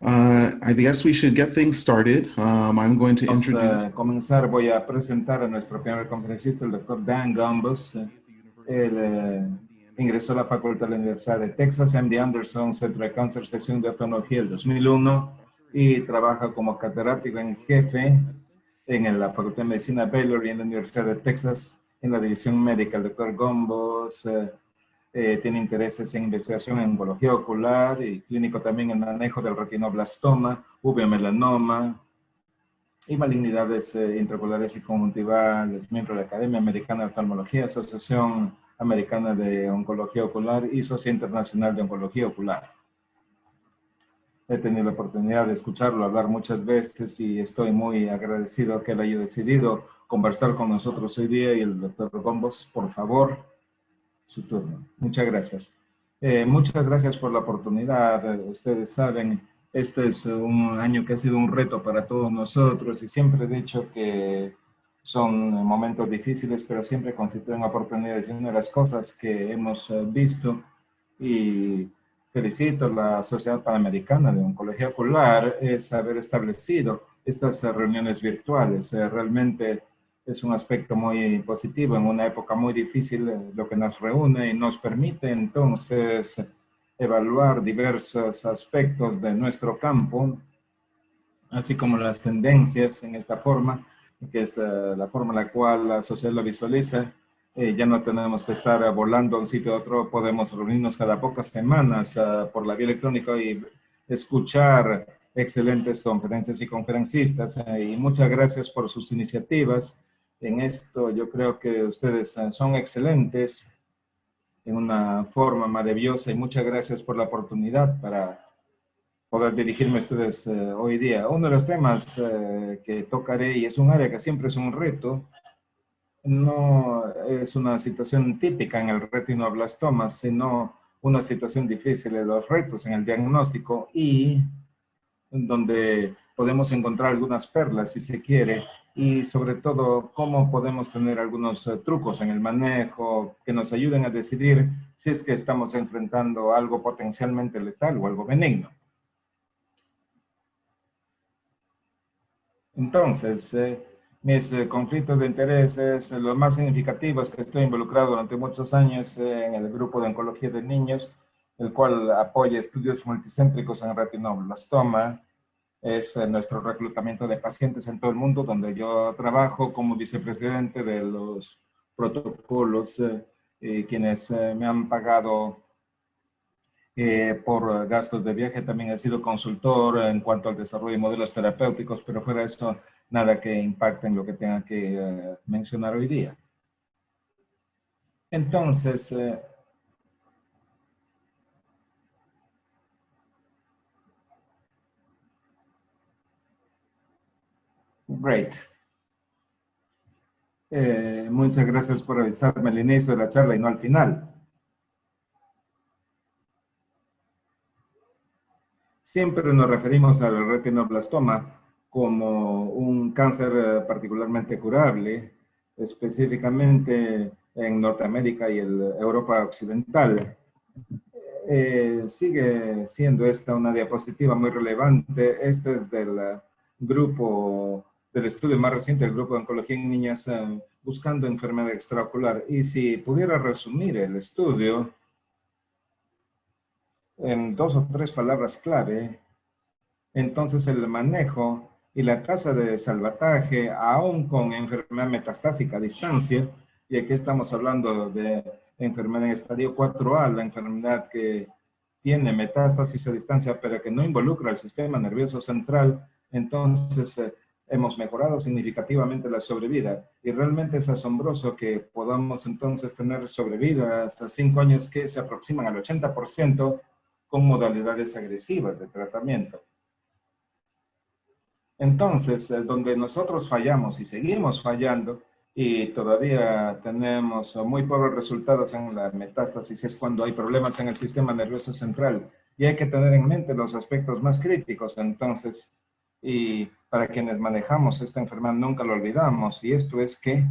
I guess we should get things started. I'm going to Vamos introduce. a comenzar. Voy a presentar a nuestro primer conferencista, el doctor Dan Gumbus. Él ingresó a la Facultad de la Universidad de Texas, MD Anderson, Centro de Cáncer, sección de oftalmología, el 2001, y trabaja como catedrático en jefe en la Facultad de Medicina Baylor y en la Universidad de Texas, en la división médica. El doctor Gumbus tiene intereses en investigación en oncología ocular y clínico también en manejo del retinoblastoma, uveomelanoma y malignidades intraoculares y conjuntivales, miembro de la Academia Americana de Oftalmología, Asociación Americana de Oncología Ocular y Sociedad Internacional de Oncología Ocular. He tenido la oportunidad de escucharlo hablar muchas veces y estoy muy agradecido que él haya decidido conversar con nosotros hoy día. Y el doctor Gumbus, por favor, su turno. Muchas gracias. Muchas gracias por la oportunidad. Ustedes saben, este es un año que ha sido un reto para todos nosotros y siempre he dicho que son momentos difíciles, pero siempre constituyen oportunidades. Y una de las cosas que hemos visto, y felicito a la Sociedad Panamericana de Oncología Ocular, es haber establecido estas reuniones virtuales. Realmente es un aspecto muy positivo en una época muy difícil, lo que nos reúne y nos permite entonces evaluar diversos aspectos de nuestro campo, así como las tendencias en esta forma, que es la forma en la cual la sociedad lo visualiza. Ya no tenemos que estar volando de un sitio a otro, podemos reunirnos cada pocas semanas por la vía electrónica y escuchar excelentes conferencias y conferencistas. Y muchas gracias por sus iniciativas. En esto yo creo que ustedes son excelentes en una forma maravillosa y muchas gracias por la oportunidad para poder dirigirme a ustedes hoy día. Uno de los temas que tocaré, y es un área que siempre es un reto, no es una situación típica en el retinoblastoma, sino una situación difícil de los retos en el diagnóstico y donde podemos encontrar algunas perlas, si se quiere, y sobre todo cómo podemos tener algunos trucos en el manejo que nos ayuden a decidir si es que estamos enfrentando algo potencialmente letal o algo benigno. Entonces, mis conflictos de intereses, los más significativos, que estoy involucrado durante muchos años en el grupo de oncología de niños, el cual apoya estudios multicéntricos en retinoblastoma. Es nuestro reclutamiento de pacientes en todo el mundo, donde yo trabajo como vicepresidente de los protocolos, quienes me han pagado por gastos de viaje. También he sido consultor en cuanto al desarrollo de modelos terapéuticos, pero fuera de eso, nada que impacte en lo que tenga que mencionar hoy día. Entonces, great. Muchas gracias por avisarme al inicio de la charla y no al final. Siempre nos referimos al retinoblastoma como un cáncer particularmente curable, específicamente en Norteamérica y Europa Occidental. Sigue siendo esta una diapositiva muy relevante. Este es del grupo, del estudio más reciente del grupo de oncología en niñas buscando enfermedad extraocular. Y si pudiera resumir el estudio en 2 o 3 palabras clave, entonces el manejo y la tasa de salvataje, aún con enfermedad metastásica a distancia, y aquí estamos hablando de enfermedad en estadio 4A, la enfermedad que tiene metástasis a distancia, pero que no involucra al sistema nervioso central, entonces hemos mejorado significativamente la sobrevida. Y realmente es asombroso que podamos entonces tener sobrevida hasta 5 años que se aproximan al 80% con modalidades agresivas de tratamiento. Entonces, donde nosotros fallamos y seguimos fallando y todavía tenemos muy pobres resultados en la metástasis, es cuando hay problemas en el sistema nervioso central. Y hay que tener en mente los aspectos más críticos. Entonces, y para quienes manejamos esta enfermedad nunca lo olvidamos, y esto es que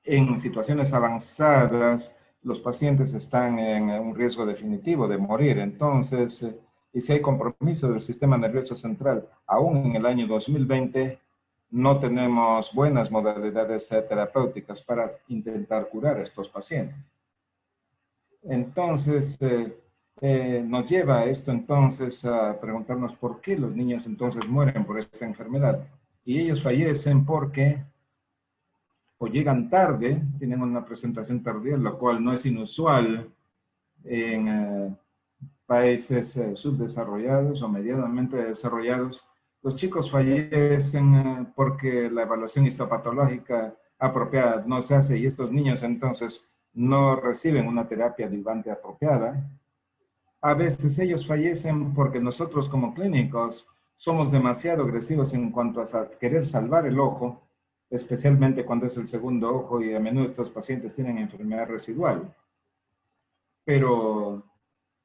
en situaciones avanzadas los pacientes están en un riesgo definitivo de morir. Entonces, y si hay compromiso del sistema nervioso central, aún en el año 2020, no tenemos buenas modalidades terapéuticas para intentar curar a estos pacientes. Entonces, nos lleva esto entonces a preguntarnos por qué los niños entonces mueren por esta enfermedad. Y ellos fallecen porque o llegan tarde, tienen una presentación tardía, lo cual no es inusual en países subdesarrollados o medianamente desarrollados. Los chicos fallecen porque la evaluación histopatológica apropiada no se hace y estos niños entonces no reciben una terapia adyuvante apropiada. A veces ellos fallecen porque nosotros como clínicos somos demasiado agresivos en cuanto a querer salvar el ojo, especialmente cuando es el segundo ojo y a menudo estos pacientes tienen enfermedad residual. Pero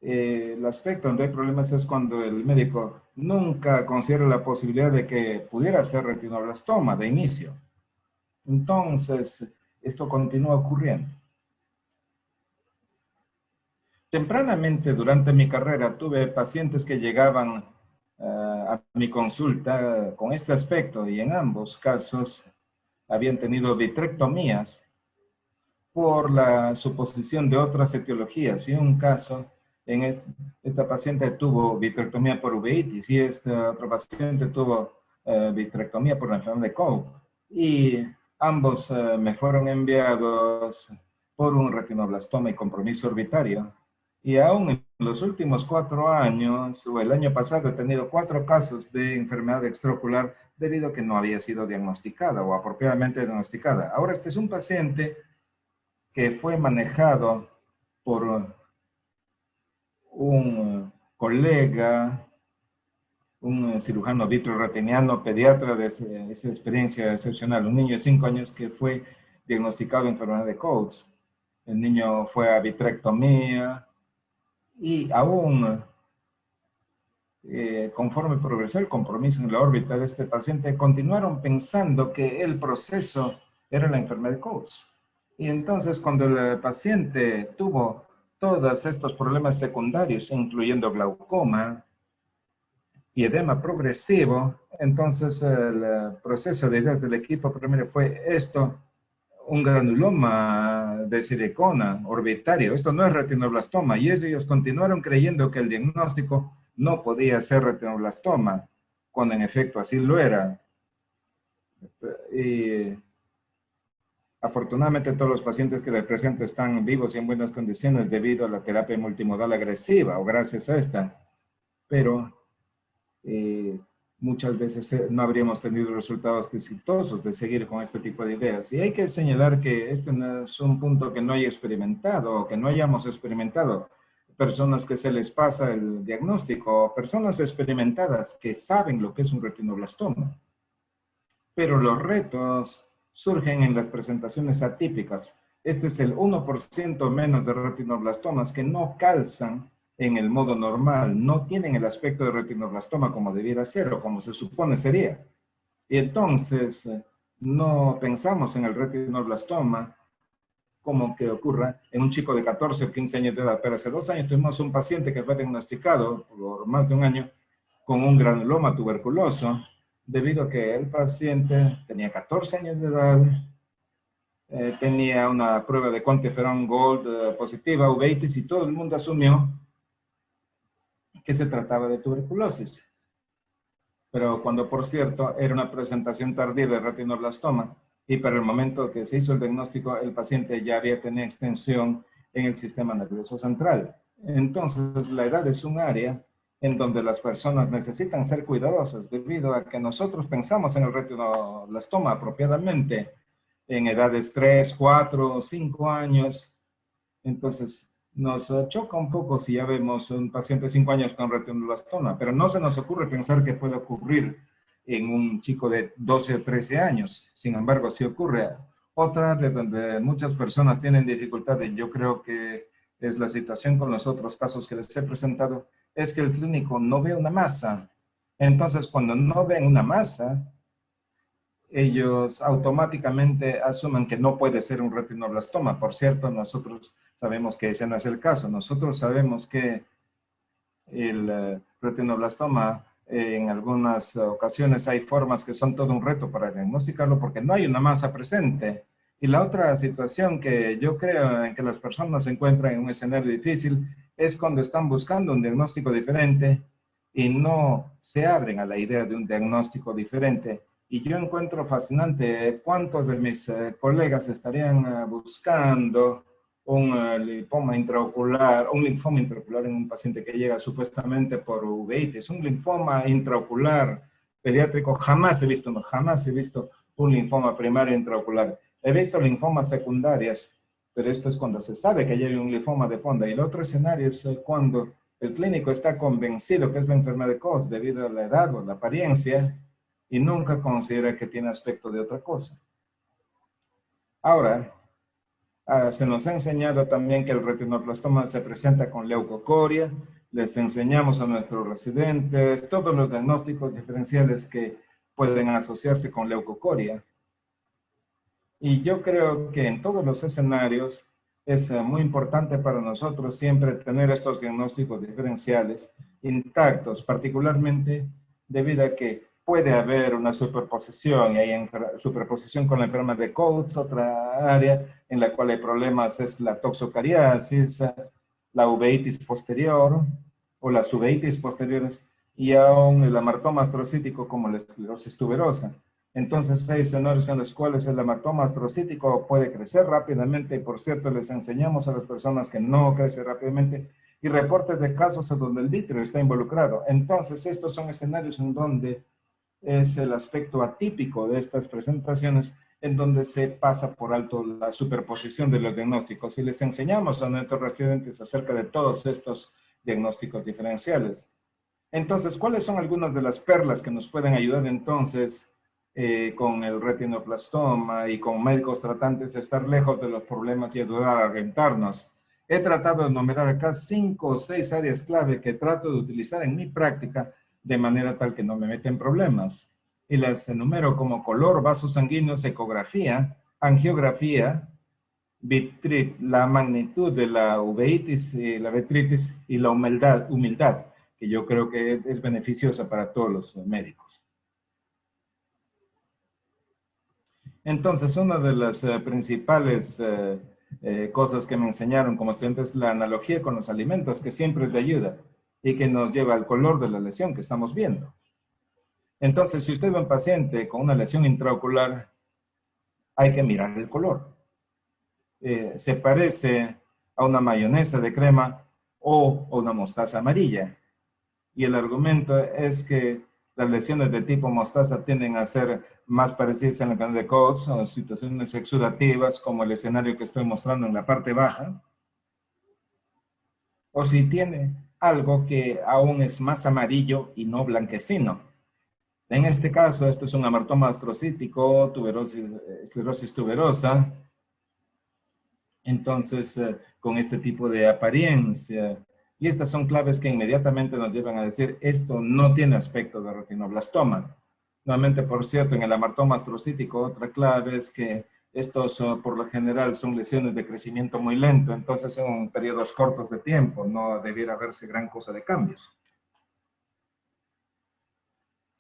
el aspecto donde hay problemas es cuando el médico nunca considera la posibilidad de que pudiera ser retinoblastoma de inicio. Entonces, esto continúa ocurriendo. Tempranamente durante mi carrera tuve pacientes que llegaban a mi consulta con este aspecto y en ambos casos habían tenido vitrectomías por la suposición de otras etiologías. Y un caso, esta paciente tuvo vitrectomía por uveitis y este otro paciente tuvo vitrectomía por la enfermedad de Koch. Y ambos me fueron enviados por un retinoblastoma y compromiso orbitario. Y aún en los últimos 4 años, o el año pasado, he tenido 4 casos de enfermedad extraocular debido a que no había sido diagnosticada o apropiadamente diagnosticada. Ahora, este es un paciente que fue manejado por un colega, un cirujano vitreoretiniano, pediatra de esa experiencia excepcional, un niño de 5 años que fue diagnosticado de enfermedad de Koch. El niño fue a vitrectomía y aún conforme progresó el compromiso en la órbita de este paciente, continuaron pensando que el proceso era la enfermedad de Koch. Y entonces cuando el paciente tuvo todos estos problemas secundarios, incluyendo glaucoma y edema progresivo, entonces el proceso de ideas del equipo primero fue esto, un granuloma de silicona orbitario. Esto no es retinoblastoma y ellos continuaron creyendo que el diagnóstico no podía ser retinoblastoma, cuando en efecto así lo era. Y afortunadamente todos los pacientes que les presento están vivos y en buenas condiciones debido a la terapia multimodal agresiva o gracias a esta. Pero muchas veces no habríamos tenido resultados exitosos de seguir con este tipo de ideas. Y hay que señalar que este no es un punto que no haya experimentado o que no hayamos experimentado. Personas que se les pasa el diagnóstico, personas experimentadas que saben lo que es un retinoblastoma. Pero los retos surgen en las presentaciones atípicas. Este es el 1% menos de retinoblastomas que no calzan en el modo normal, no tienen el aspecto de retinoblastoma como debiera ser o como se supone sería. Y entonces no pensamos en el retinoblastoma como que ocurra en un chico de 14 o 15 años de edad. Pero hace 2 años tuvimos un paciente que fue diagnosticado por más de 1 año con un granuloma tuberculoso debido a que el paciente tenía 14 años de edad, tenía una prueba de quantiferon gold positiva, uveitis, y todo el mundo asumió que se trataba de tuberculosis. Pero cuando, por cierto, era una presentación tardía de retinoblastoma, y para el momento que se hizo el diagnóstico, el paciente ya había tenido extensión en el sistema nervioso central. Entonces, la edad es un área en donde las personas necesitan ser cuidadosas debido a que nosotros pensamos en el retinoblastoma apropiadamente en edades 3, 4, 5 años. Entonces, nos choca un poco si ya vemos un paciente de 5 años con retinoblastoma, pero no se nos ocurre pensar que puede ocurrir en un chico de 12 o 13 años. Sin embargo, sí ocurre. Otra de donde muchas personas tienen dificultades, yo creo que es la situación con los otros casos que les he presentado, es que el clínico no ve una masa. Entonces, cuando no ven una masa, ellos automáticamente asumen que no puede ser un retinoblastoma. Por cierto, nosotros sabemos que ese no es el caso. Nosotros sabemos que el retinoblastoma, en algunas ocasiones hay formas que son todo un reto para diagnosticarlo porque no hay una masa presente. Y la otra situación que yo creo en que las personas se encuentran en un escenario difícil es cuando están buscando un diagnóstico diferente y no se abren a la idea de un diagnóstico diferente. Y yo encuentro fascinante cuántos de mis colegas estarían buscando un linfoma intraocular en un paciente que llega supuestamente por uveitis, un linfoma intraocular pediátrico. Jamás he visto un linfoma primario intraocular. He visto linfomas secundarias, pero esto es cuando se sabe que hay un linfoma de fondo. Y el otro escenario es cuando el clínico está convencido que es la enfermedad de Coats debido a la edad o la apariencia y nunca considera que tiene aspecto de otra cosa. Ahora, se nos ha enseñado también que el retinoblastoma se presenta con leucocoria. Les enseñamos a nuestros residentes todos los diagnósticos diferenciales que pueden asociarse con leucocoria. Y yo creo que en todos los escenarios es muy importante para nosotros siempre tener estos diagnósticos diferenciales intactos, particularmente debido a que puede haber una superposición, y hay superposición con la enfermedad de Coats. Otra área en la cual hay problemas es la toxocariasis, la uveitis posterior o las uveitis posteriores, y aún el hamartoma astrocítico como la esclerosis tuberosa. Entonces hay escenarios en los cuales el hamartoma astrocítico puede crecer rápidamente, y por cierto les enseñamos a las personas que no crece rápidamente, y reportes de casos en donde el vítreo está involucrado. Entonces estos son escenarios en donde es el aspecto atípico de estas presentaciones, en donde se pasa por alto la superposición de los diagnósticos, y les enseñamos a nuestros residentes acerca de todos estos diagnósticos diferenciales. Entonces, ¿cuáles son algunas de las perlas que nos pueden ayudar entonces con el retinoblastoma y con médicos tratantes a estar lejos de los problemas y ayudar a orientarnos? He tratado de enumerar acá 5 o 6 áreas clave que trato de utilizar en mi práctica de manera tal que no me meten problemas. Y las enumero como color, vasos sanguíneos, ecografía, angiografía, la magnitud de la uveitis, la vitritis y la humildad, que yo creo que es beneficiosa para todos los médicos. Entonces, una de las principales cosas que me enseñaron como estudiante es la analogía con los alimentos, que siempre es de ayuda y que nos lleva al color de la lesión que estamos viendo. Entonces, si usted ve a un paciente con una lesión intraocular, hay que mirar el color. Se parece a una mayonesa de crema o a una mostaza amarilla. Y el argumento es que las lesiones de tipo mostaza tienden a ser más parecidas a la enfermedad de Coats o situaciones exudativas, como el escenario que estoy mostrando en la parte baja. O si tiene algo que aún es más amarillo y no blanquecino. En este caso, esto es un hamartoma astrocítico, esclerosis tuberosa. Entonces, con este tipo de apariencia. Y estas son claves que inmediatamente nos llevan a decir, esto no tiene aspecto de retinoblastoma. Nuevamente, por cierto, en el hamartoma astrocítico, otra clave es que estos por lo general son lesiones de crecimiento muy lento, entonces son periodos cortos de tiempo, no debiera verse gran cosa de cambios.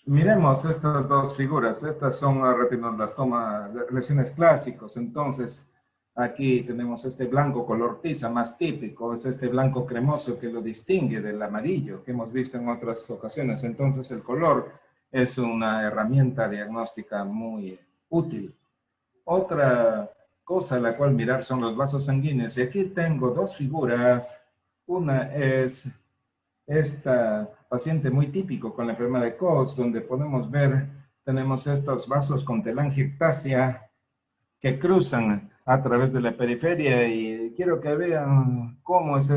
Miremos estas dos figuras. Estas son retinoblastoma, lesiones clásicos. Entonces, aquí tenemos este blanco color tiza más típico, es este blanco cremoso que lo distingue del amarillo que hemos visto en otras ocasiones. Entonces, el color es una herramienta diagnóstica muy útil. Otra cosa a la cual mirar son los vasos sanguíneos. Y aquí tengo dos figuras. Una es esta paciente muy típico con la enfermedad de Coats, donde podemos ver, tenemos estos vasos con telangiectasia que cruzan a través de la periferia, y quiero que vean cómo es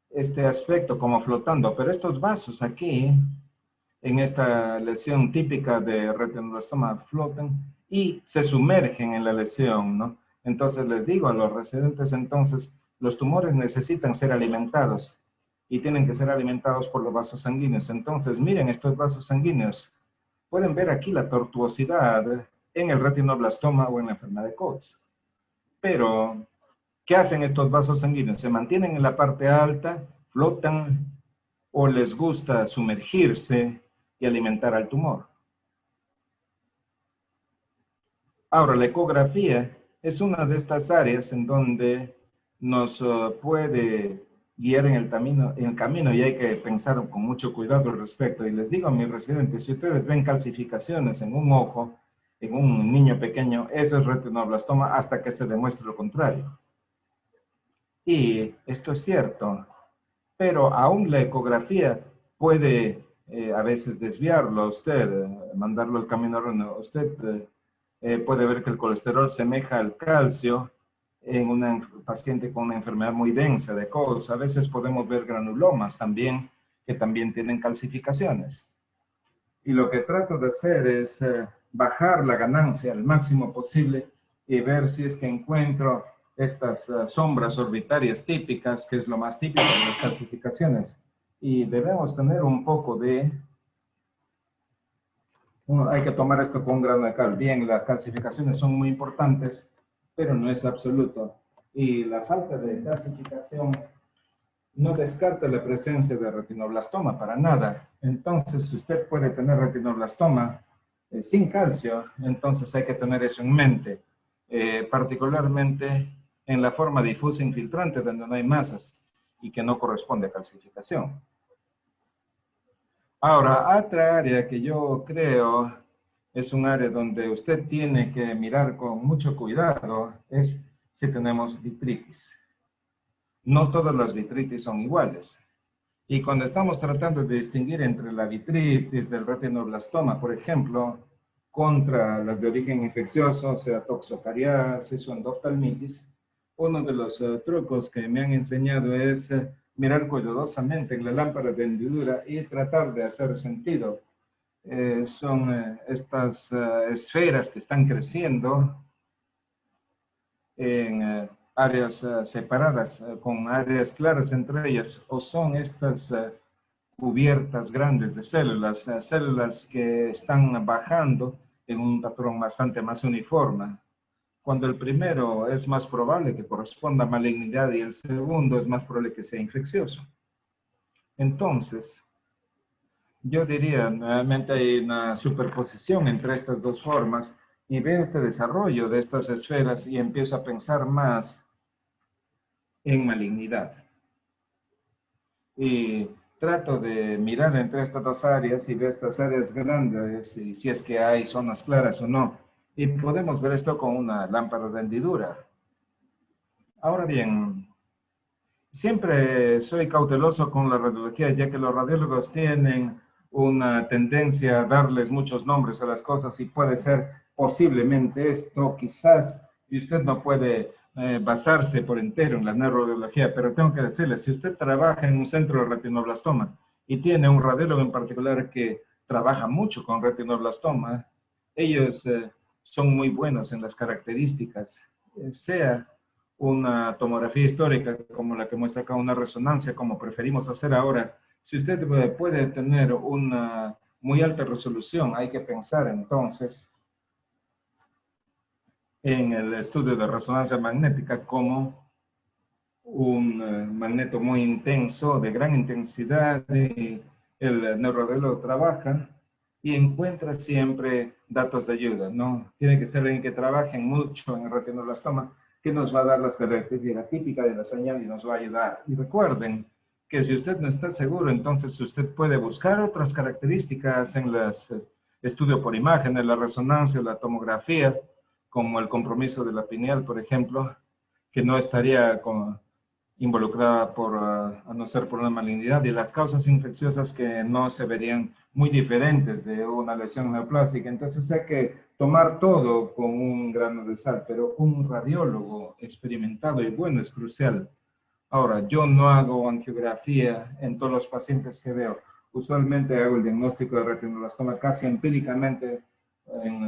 este aspecto como flotando. Pero estos vasos aquí, en esta lesión típica de retinoblastoma, flotan y se sumergen en la lesión, ¿no? Entonces les digo a los residentes, entonces, los tumores necesitan ser alimentados y tienen que ser alimentados por los vasos sanguíneos. Entonces, miren estos vasos sanguíneos. Pueden ver aquí la tortuosidad en el retinoblastoma o en la enfermedad de Coats. Pero, ¿qué hacen estos vasos sanguíneos? Se mantienen en la parte alta, flotan o les gusta sumergirse y alimentar al tumor. Ahora, la ecografía es una de estas áreas en donde nos puede guiar en el camino y hay que pensar con mucho cuidado al respecto. Y les digo a mis residentes, si ustedes ven calcificaciones en un ojo, en un niño pequeño, eso es retinoblastoma hasta que se demuestre lo contrario. Y esto es cierto, pero aún la ecografía puede a veces desviarlo a usted, mandarlo al camino erróneo. Usted puede ver que el colesterol semeja al calcio en un paciente con una enfermedad muy densa de Cox. A veces podemos ver granulomas también, que también tienen calcificaciones. Y lo que trato de hacer es bajar la ganancia al máximo posible y ver si es que encuentro estas sombras orbitarias típicas, que es lo más típico de las calcificaciones. Y debemos tener un poco de... hay que tomar esto con un grano de cal. Bien, las calcificaciones son muy importantes, pero no es absoluto. Y la falta de calcificación no descarta la presencia de retinoblastoma para nada. Entonces, si usted puede tener retinoblastoma sin calcio, entonces hay que tener eso en mente, particularmente en la forma difusa infiltrante donde no hay masas y que no corresponde a calcificación. Ahora, otra área que yo creo es un área donde usted tiene que mirar con mucho cuidado es si tenemos vitritis. No todas las vitritis son iguales. Y cuando estamos tratando de distinguir entre la vitritis del retinoblastoma, por ejemplo, contra las de origen infeccioso, sea toxocariasis o endoftalmitis, uno de los trucos que me han enseñado es mirar cuidadosamente en la lámpara de hendidura y tratar de hacer sentido. Son estas esferas que están creciendo en áreas separadas, con áreas claras entre ellas, o son estas cubiertas grandes de células, células que están bajando en un patrón bastante más uniforme. Cuando el primero es más probable que corresponda a malignidad y el segundo es más probable que sea infeccioso. Entonces, yo diría, nuevamente hay una superposición entre estas dos formas y veo este desarrollo de estas esferas y empiezo a pensar más en malignidad. Y trato de mirar entre estas dos áreas y ver estas áreas grandes y si es que hay zonas claras o no. Y podemos ver esto con una lámpara de hendidura. Ahora bien, siempre soy cauteloso con la radiología, ya que los radiólogos tienen una tendencia a darles muchos nombres a las cosas y puede ser posiblemente esto, quizás, y usted no puede basarse por entero en la neuroradiología, pero tengo que decirle, si usted trabaja en un centro de retinoblastoma y tiene un radiólogo en particular que trabaja mucho con retinoblastoma, ellos son muy buenos en las características, sea una tomografía histórica como la que muestra acá, una resonancia como preferimos hacer ahora. Si usted puede tener una muy alta resolución, hay que pensar entonces en el estudio de resonancia magnética como un magneto muy intenso, de gran intensidad, y el neuroradiólogo trabaja y encuentra siempre datos de ayuda, ¿no? Tiene que ser alguien que trabaje mucho en el retinoblastoma, que nos va a dar las características típicas de la señal y nos va a ayudar. Y recuerden que si usted no está seguro, entonces usted puede buscar otras características en los estudios por imágenes, la resonancia, la tomografía, como el compromiso de la pineal, por ejemplo, que no estaría involucrada por, a no ser por una malignidad, y las causas infecciosas que no se verían muy diferentes de una lesión neoplástica. Entonces hay que tomar todo con un grano de sal, pero un radiólogo experimentado y bueno es crucial. Ahora, yo no hago angiografía en todos los pacientes que veo. Usualmente hago el diagnóstico de retinoblastoma casi empíricamente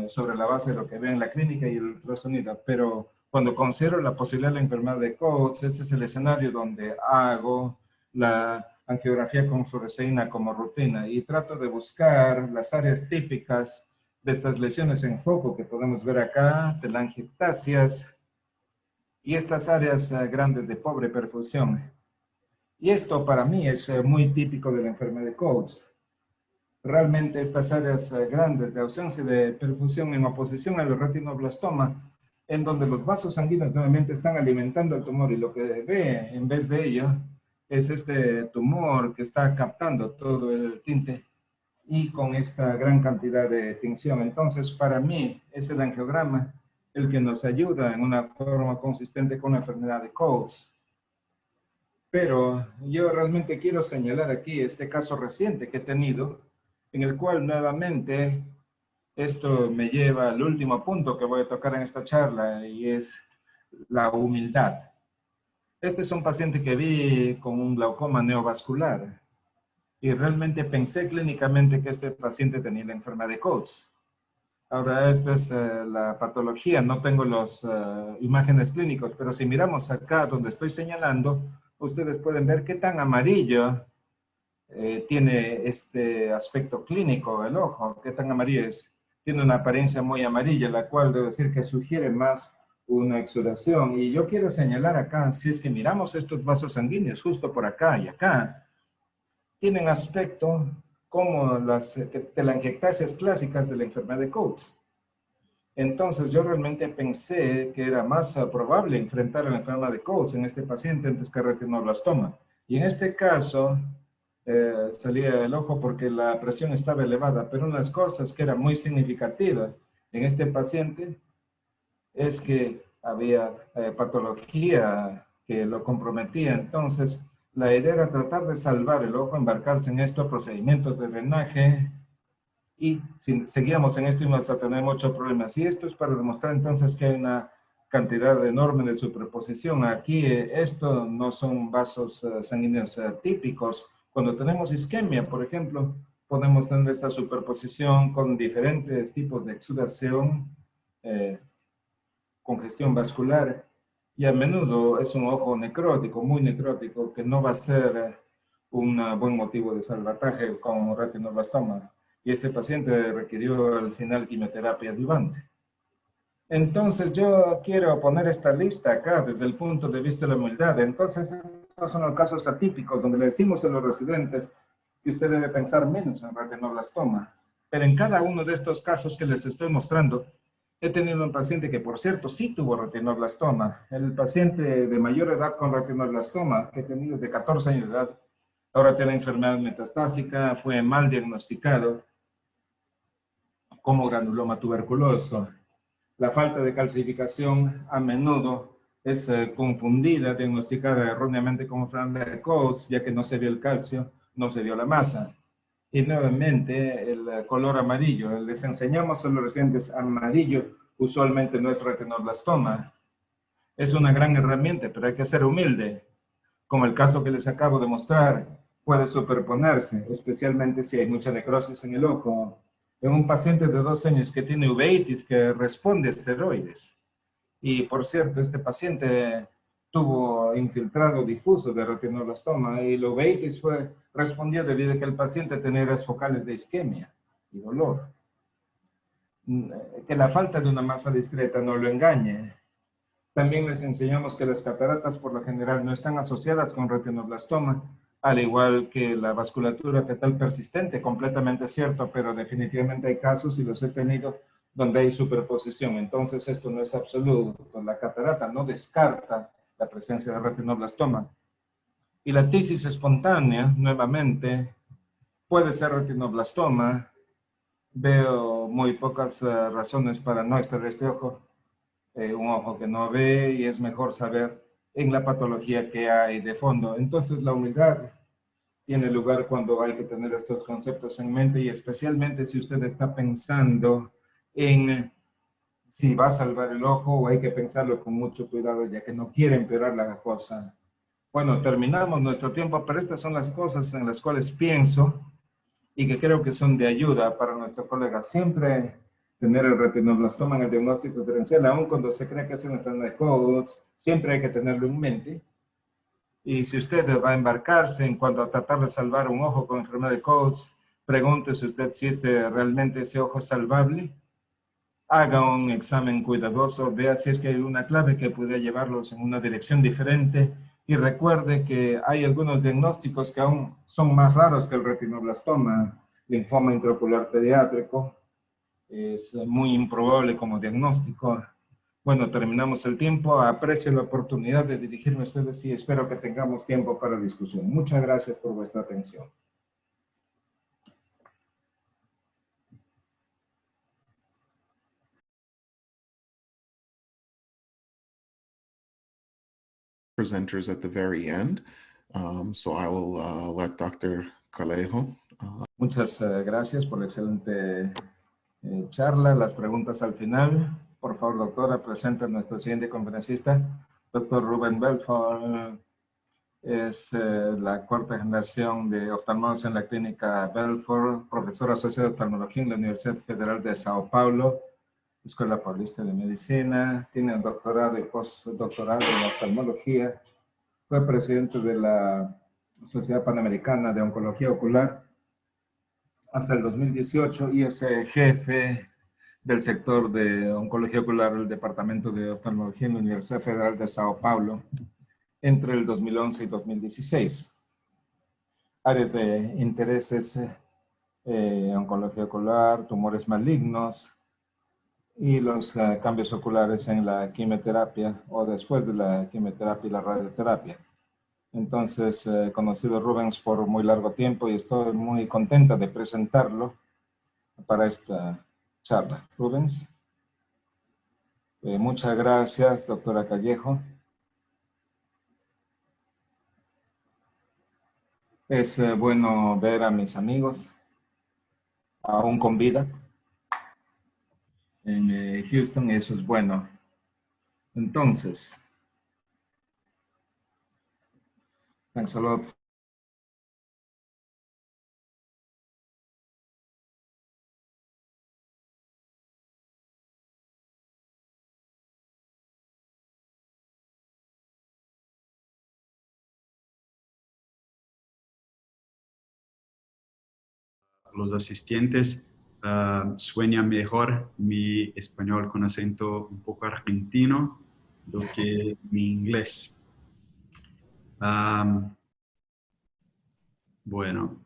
sobre la base de lo que veo en la clínica y el ultrasonido, pero cuando considero la posibilidad de la enfermedad de Cox, este es el escenario donde hago la angiografía con fluoresceína como rutina y trato de buscar las áreas típicas de estas lesiones en foco que podemos ver acá, telangiectasias y estas áreas grandes de pobre perfusión. Y esto para mí es muy típico de la enfermedad de Coates. Realmente estas áreas grandes de ausencia de perfusión en oposición al retinoblastoma, en donde los vasos sanguíneos nuevamente están alimentando el tumor y lo que ve en vez de ello es este tumor que está captando todo el tinte y con esta gran cantidad de tinción. Entonces, para mí, es el angiograma el que nos ayuda en una forma consistente con la enfermedad de Coates. Pero yo realmente quiero señalar aquí este caso reciente que he tenido, en el cual nuevamente esto me lleva al último punto que voy a tocar en esta charla, y es la humildad. Este es un paciente que vi con un glaucoma neovascular y realmente pensé clínicamente que este paciente tenía la enfermedad de Coates. Ahora, esta es la patología, no tengo las imágenes clínicos, pero si miramos acá donde estoy señalando, ustedes pueden ver qué tan amarillo tiene este aspecto clínico el ojo, qué tan amarillo es. Tiene una apariencia muy amarilla, la cual debo decir que sugiere más una exudación. Y yo quiero señalar acá, si es que miramos estos vasos sanguíneos justo por acá y acá, tienen aspecto como las telangiectasias clásicas de la enfermedad de Coates. Entonces yo realmente pensé que era más probable enfrentar la enfermedad de Coates en este paciente antes que retinoblastoma. Y en este caso salía el ojo porque la presión estaba elevada, pero una de las cosas que era muy significativa en este paciente es que había patología que lo comprometía. Entonces la idea era tratar de salvar el ojo, embarcarse en estos procedimientos de drenaje, y si seguíamos en esto íbamos a tener muchos problemas. Y esto es para demostrar entonces que hay una cantidad enorme de superposición. Aquí esto no son vasos sanguíneos típicos. Cuando tenemos isquemia, por ejemplo, podemos tener esta superposición con diferentes tipos de exudación, congestión vascular, y a menudo es un ojo necrótico, muy necrótico, que no va a ser un buen motivo de salvataje con retinoblastoma. Y este paciente requirió al final quimioterapia adyuvante. Entonces yo quiero poner esta lista acá desde el punto de vista de la humildad. Entonces estos son los casos atípicos donde le decimos a los residentes que usted debe pensar menos en retinoblastoma. Pero en cada uno de estos casos que les estoy mostrando, he tenido un paciente que, por cierto, sí tuvo retinoblastoma. El paciente de mayor edad con retinoblastoma, que he tenido de 14 años de edad, ahora tiene enfermedad metastásica, fue mal diagnosticado como granuloma tuberculoso. La falta de calcificación a menudo es confundida, diagnosticada erróneamente como enfermedad de Coates, ya que no se vio el calcio, no se vio la masa. Y nuevamente el color amarillo. Les enseñamos a los residentes amarillo, usualmente no es retinoblastoma. Es una gran herramienta, pero hay que ser humilde. Como el caso que les acabo de mostrar, puede superponerse, especialmente si hay mucha necrosis en el ojo. En un paciente de 2 años que tiene uveitis que responde a esteroides. Y por cierto, este paciente tuvo infiltrado difuso de retinoblastoma y la uveitis respondió debido a que el paciente tenía áreas focales de isquemia y dolor. Que la falta de una masa discreta no lo engañe. También les enseñamos que las cataratas por lo general no están asociadas con retinoblastoma, al igual que la vasculatura fetal persistente, completamente cierto, pero definitivamente hay casos, y los he tenido, donde hay superposición. Entonces esto no es absoluto. La catarata no descarta la presencia de retinoblastoma. Y la tisis espontánea, nuevamente, puede ser retinoblastoma. Veo muy pocas razones para no extraer este ojo. Un ojo que no ve, y es mejor saber en la patología que hay de fondo. Entonces la humildad tiene lugar cuando hay que tener estos conceptos en mente, y especialmente si usted está pensando en si va a salvar el ojo, o hay que pensarlo con mucho cuidado ya que no quiere empeorar la cosa. Bueno, terminamos nuestro tiempo, pero estas son las cosas en las cuales pienso y que creo que son de ayuda para nuestros colegas. Siempre tener el retinoblastoma en el diagnóstico diferencial, aun cuando se cree que es una enfermedad de Coates, siempre hay que tenerlo en mente. Y si usted va a embarcarse en cuanto a tratar de salvar un ojo con enfermedad de Coates, pregúntese usted si realmente ese ojo es salvable. Haga un examen cuidadoso, vea si es que hay una clave que pudiera llevarlos en una dirección diferente, Y recuerde que hay algunos diagnósticos que aún son más raros que el retinoblastoma, linfoma intraocular pediátrico. Es muy improbable como diagnóstico. Bueno, terminamos el tiempo. Aprecio la oportunidad de dirigirme a ustedes y espero que tengamos tiempo para discusión. Muchas gracias por vuestra atención. Presenters at the very end. So I will let Dr. Calejo. Muchas gracias por la excelente charla. Las preguntas al final. Por favor, doctora, presente a nuestro siguiente conferencista, doctor Ruben Belfort. Es la cuarta generación de oftalmólogos en la clínica Belfort, profesor asociado de oftalmología en la Universidad Federal de Sao Paulo, Escuela Paulista de Medicina. Tiene un doctorado y postdoctorado en oftalmología. Fue presidente de la Sociedad Panamericana de Oncología Ocular hasta el 2018 y es jefe del sector de oncología ocular del Departamento de Oftalmología en la Universidad Federal de Sao Paulo entre el 2011 y 2016. Áreas de intereses, oncología ocular, tumores malignos y los cambios oculares en la quimioterapia o después de la quimioterapia y la radioterapia. Entonces, he conocido a Rubens por muy largo tiempo y estoy muy contenta de presentarlo para esta charla. Rubens. Muchas gracias, doctora Callejo. Es bueno ver a mis amigos aún con vida en Houston, eso es bueno. Entonces, thanks a lot. Los asistentes sueña mejor mi español con acento un poco argentino do que mi inglés. Bueno.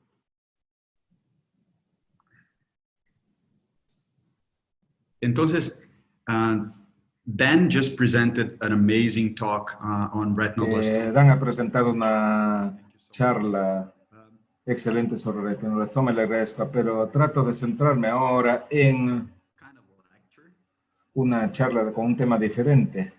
Entonces, Dan just presented an amazing talk on retinoblastoma. Dan ha presentado una charla excelente sobre retinoblastoma, le agradezco, pero trato de centrarme ahora en una charla con un tema diferente.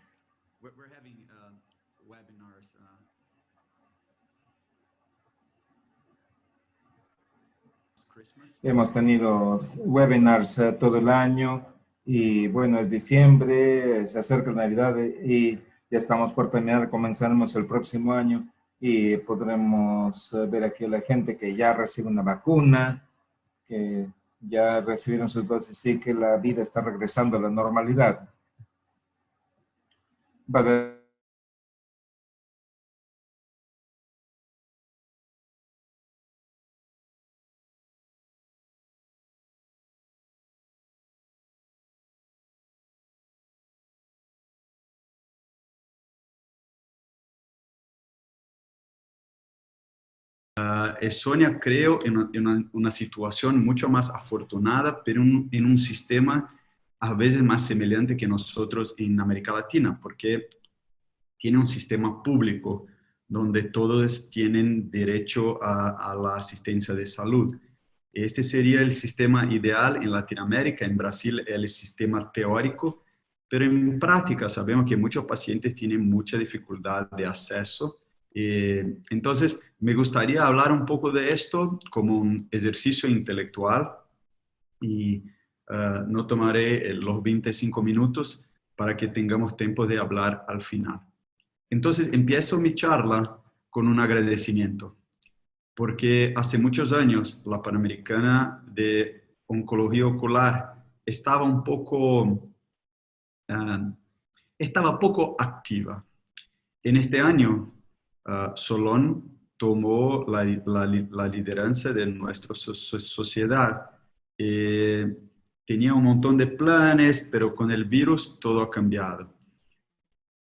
Hemos tenido webinars todo el año y bueno, es diciembre, se acerca la Navidad y ya estamos por terminar, comenzaremos el próximo año y podremos ver aquí a la gente que ya recibe una vacuna, que ya recibieron sus dosis y que la vida está regresando a la normalidad. Sonia, creo, en una situación mucho más afortunada, pero en un sistema a veces más semejante que nosotros en América Latina, porque tiene un sistema público donde todos tienen derecho a la asistencia de salud. Este sería el sistema ideal en Latinoamérica. En Brasil es el sistema teórico, pero en práctica sabemos que muchos pacientes tienen mucha dificultad de acceso. Entonces, me gustaría hablar un poco de esto como un ejercicio intelectual y no tomaré los 25 minutos para que tengamos tiempo de hablar al final. Entonces, empiezo mi charla con un agradecimiento, porque hace muchos años la Panamericana de Oncología Ocular estaba un poco, poco activa. En este año, Solón tomó la lideranza de nuestra sociedad. Tenía un montón de planes, pero con el virus todo ha cambiado.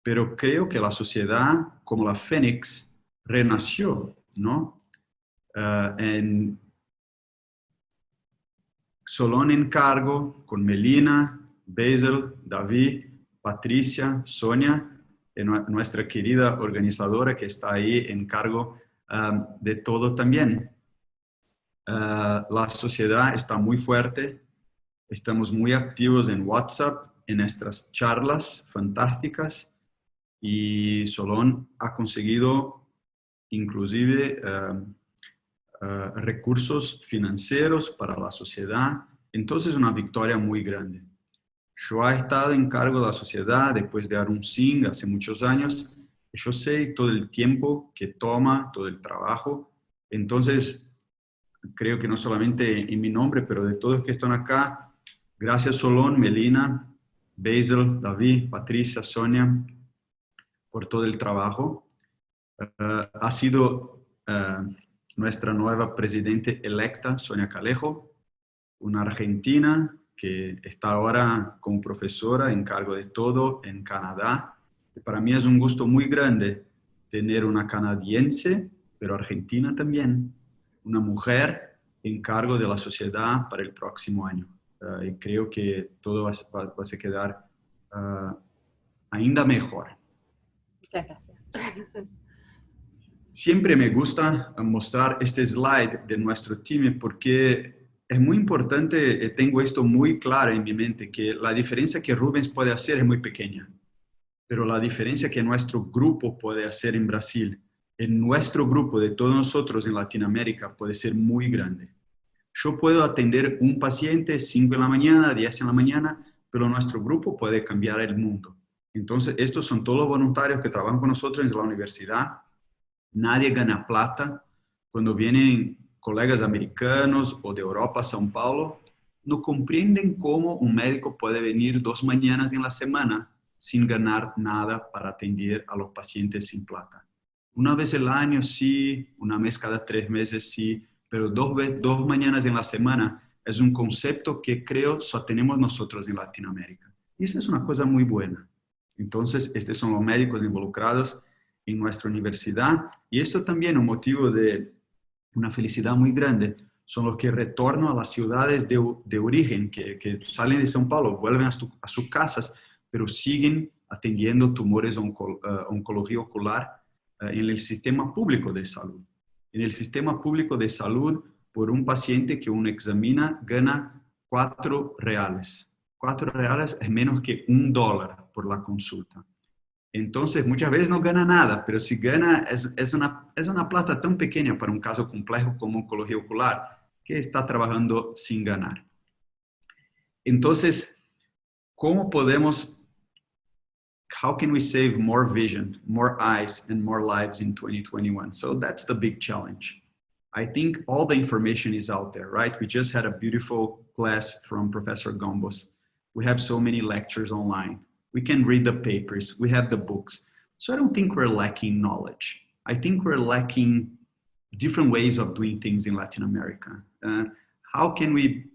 Pero creo que la sociedad como la Fénix, renació, ¿no? En Solón en cargo, con Melina, Basil, David, Patricia, Sonia, y nuestra querida organizadora que está ahí en cargo de todo también. La sociedad está muy fuerte, estamos muy activos en WhatsApp, en nuestras charlas fantásticas, y Solón ha conseguido inclusive recursos financieros para la sociedad. Entonces, una victoria muy grande. Yo he estado en cargo de la sociedad después de Arun Singh hace muchos años. Yo sé todo el tiempo que toma, todo el trabajo. Entonces, creo que no solamente en mi nombre, pero de todos los que están acá, gracias Solón, Melina, Basil, David, Patricia, Sonia, por todo el trabajo. Ha sido nuestra nueva presidente electa, Sonia Calejo, una argentina que está ahora como profesora en cargo de todo en Canadá. Y para mí es un gusto muy grande tener una canadiense, pero argentina también, una mujer en cargo de la sociedad para el próximo año. Y creo que todo va a quedar ainda mejor. Muchas gracias. Siempre me gusta mostrar este slide de nuestro team porque es muy importante, tengo esto muy claro en mi mente, que la diferencia que Rubens puede hacer es muy pequeña, pero la diferencia que nuestro grupo puede hacer en Brasil, en nuestro grupo de todos nosotros en Latinoamérica, puede ser muy grande. Yo puedo atender un paciente 5 de la mañana, 10 de la mañana, pero nuestro grupo puede cambiar el mundo. Entonces, estos son todos los voluntarios que trabajan con nosotros en la universidad. Nadie gana plata. Cuando vienen colegas americanos o de Europa a São Paulo, no comprenden cómo un médico puede venir 2 mañanas en la semana sin ganar nada para atender a los pacientes sin plata. Una vez al año sí, una vez cada 3 meses sí, pero 2 mañanas en la semana es un concepto que creo solo tenemos nosotros en Latinoamérica. Y eso es una cosa muy buena. Entonces, estos son los médicos involucrados en nuestra universidad, y esto también es un motivo de una felicidad muy grande. Son los que retornan a las ciudades de origen, que salen de São Paulo, vuelven a sus casas, pero siguen atendiendo tumores de oncología ocular en el sistema público de salud. En el sistema público de salud, por un paciente que uno examina, gana 4 reales. 4 reales es menos que $1 por la consulta. Entonces, muchas veces no gana nada, pero si gana, es una plata tan pequeña para un caso complejo como oncología ocular, que está trabajando sin ganar. Entonces, ¿cómo podemos, how can we save more vision, more eyes, and more lives in 2021? So that's the big challenge. I think all the information is out there, right? We just had a beautiful class from Professor Gombos. We have so many lectures online. We can read the papers, we have the books. So I don't think we're lacking knowledge. I think we're lacking different ways of doing things in Latin America. How can we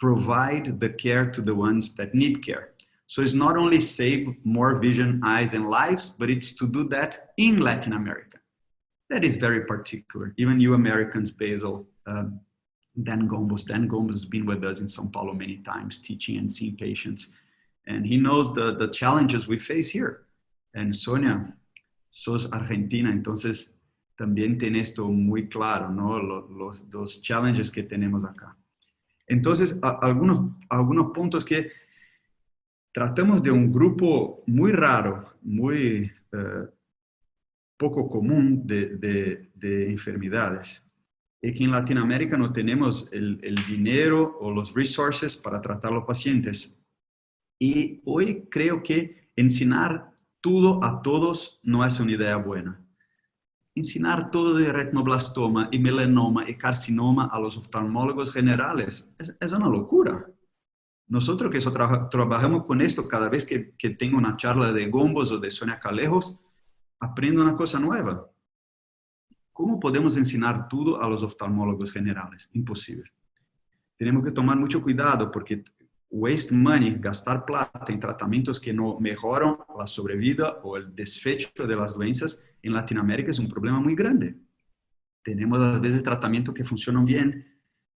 provide the care to the ones that need care? So it's not only save more vision, eyes, and lives, but it's to do that in Latin America. That is very particular. Even you Americans, Basil, Dan Gombos has been with us in São Paulo many times, teaching and seeing patients. And he knows the challenges we face here. And Sonia, sos argentina, entonces también tiene esto muy claro, ¿no? Los challenges que tenemos acá. Entonces, algunos puntos que tratamos de un grupo muy raro, muy poco común de enfermedades. Y que en Latinoamérica no tenemos el dinero o los resources para tratar a los pacientes. Y hoy creo que enseñar todo a todos no es una idea buena. Enseñar todo de retinoblastoma y melanoma y carcinoma a los oftalmólogos generales es una locura. Nosotros que trabajamos con esto, cada vez que tengo una charla de Gombos o de Sonia Calejos, aprendo una cosa nueva. ¿Cómo podemos enseñar todo a los oftalmólogos generales? Imposible. Tenemos que tomar mucho cuidado porque waste money, gastar plata en tratamientos que no mejoran la sobrevida o el desfecho de las doenças, en Latinoamérica es un problema muy grande. Tenemos a veces tratamientos que funcionan bien,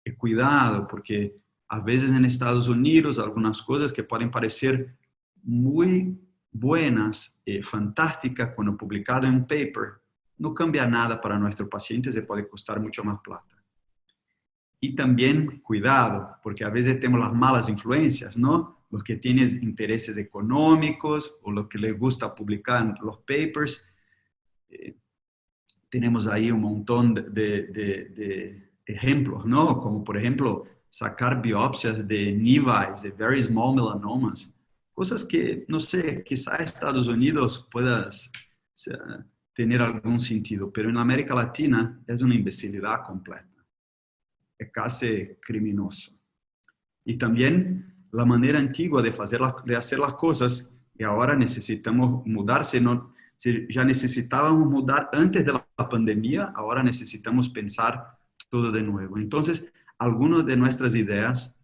y cuidado, porque a veces en Estados Unidos algunas cosas que pueden parecer muy buenas, fantásticas, cuando publicado en un paper, no cambia nada para nuestros pacientes y puede costar mucho más plata. Y también cuidado, porque a veces tenemos las malas influencias, ¿no? Los que tienen intereses económicos o los que les gusta publicar en los papers. Tenemos ahí un montón de ejemplos, ¿no? Como por ejemplo, sacar biopsias de nevais, de very small melanomas. Cosas que, no sé, quizá Estados Unidos pueda tener algún sentido, pero en América Latina es una imbecilidad completa. Es casi criminoso. Y también la manera antigua de hacer las cosas, y ahora necesitamos mudarse, ¿no? Si ya necesitábamos mudar antes de la pandemia, ahora necesitamos pensar todo de nuevo. Entonces, algunas de nuestras ideas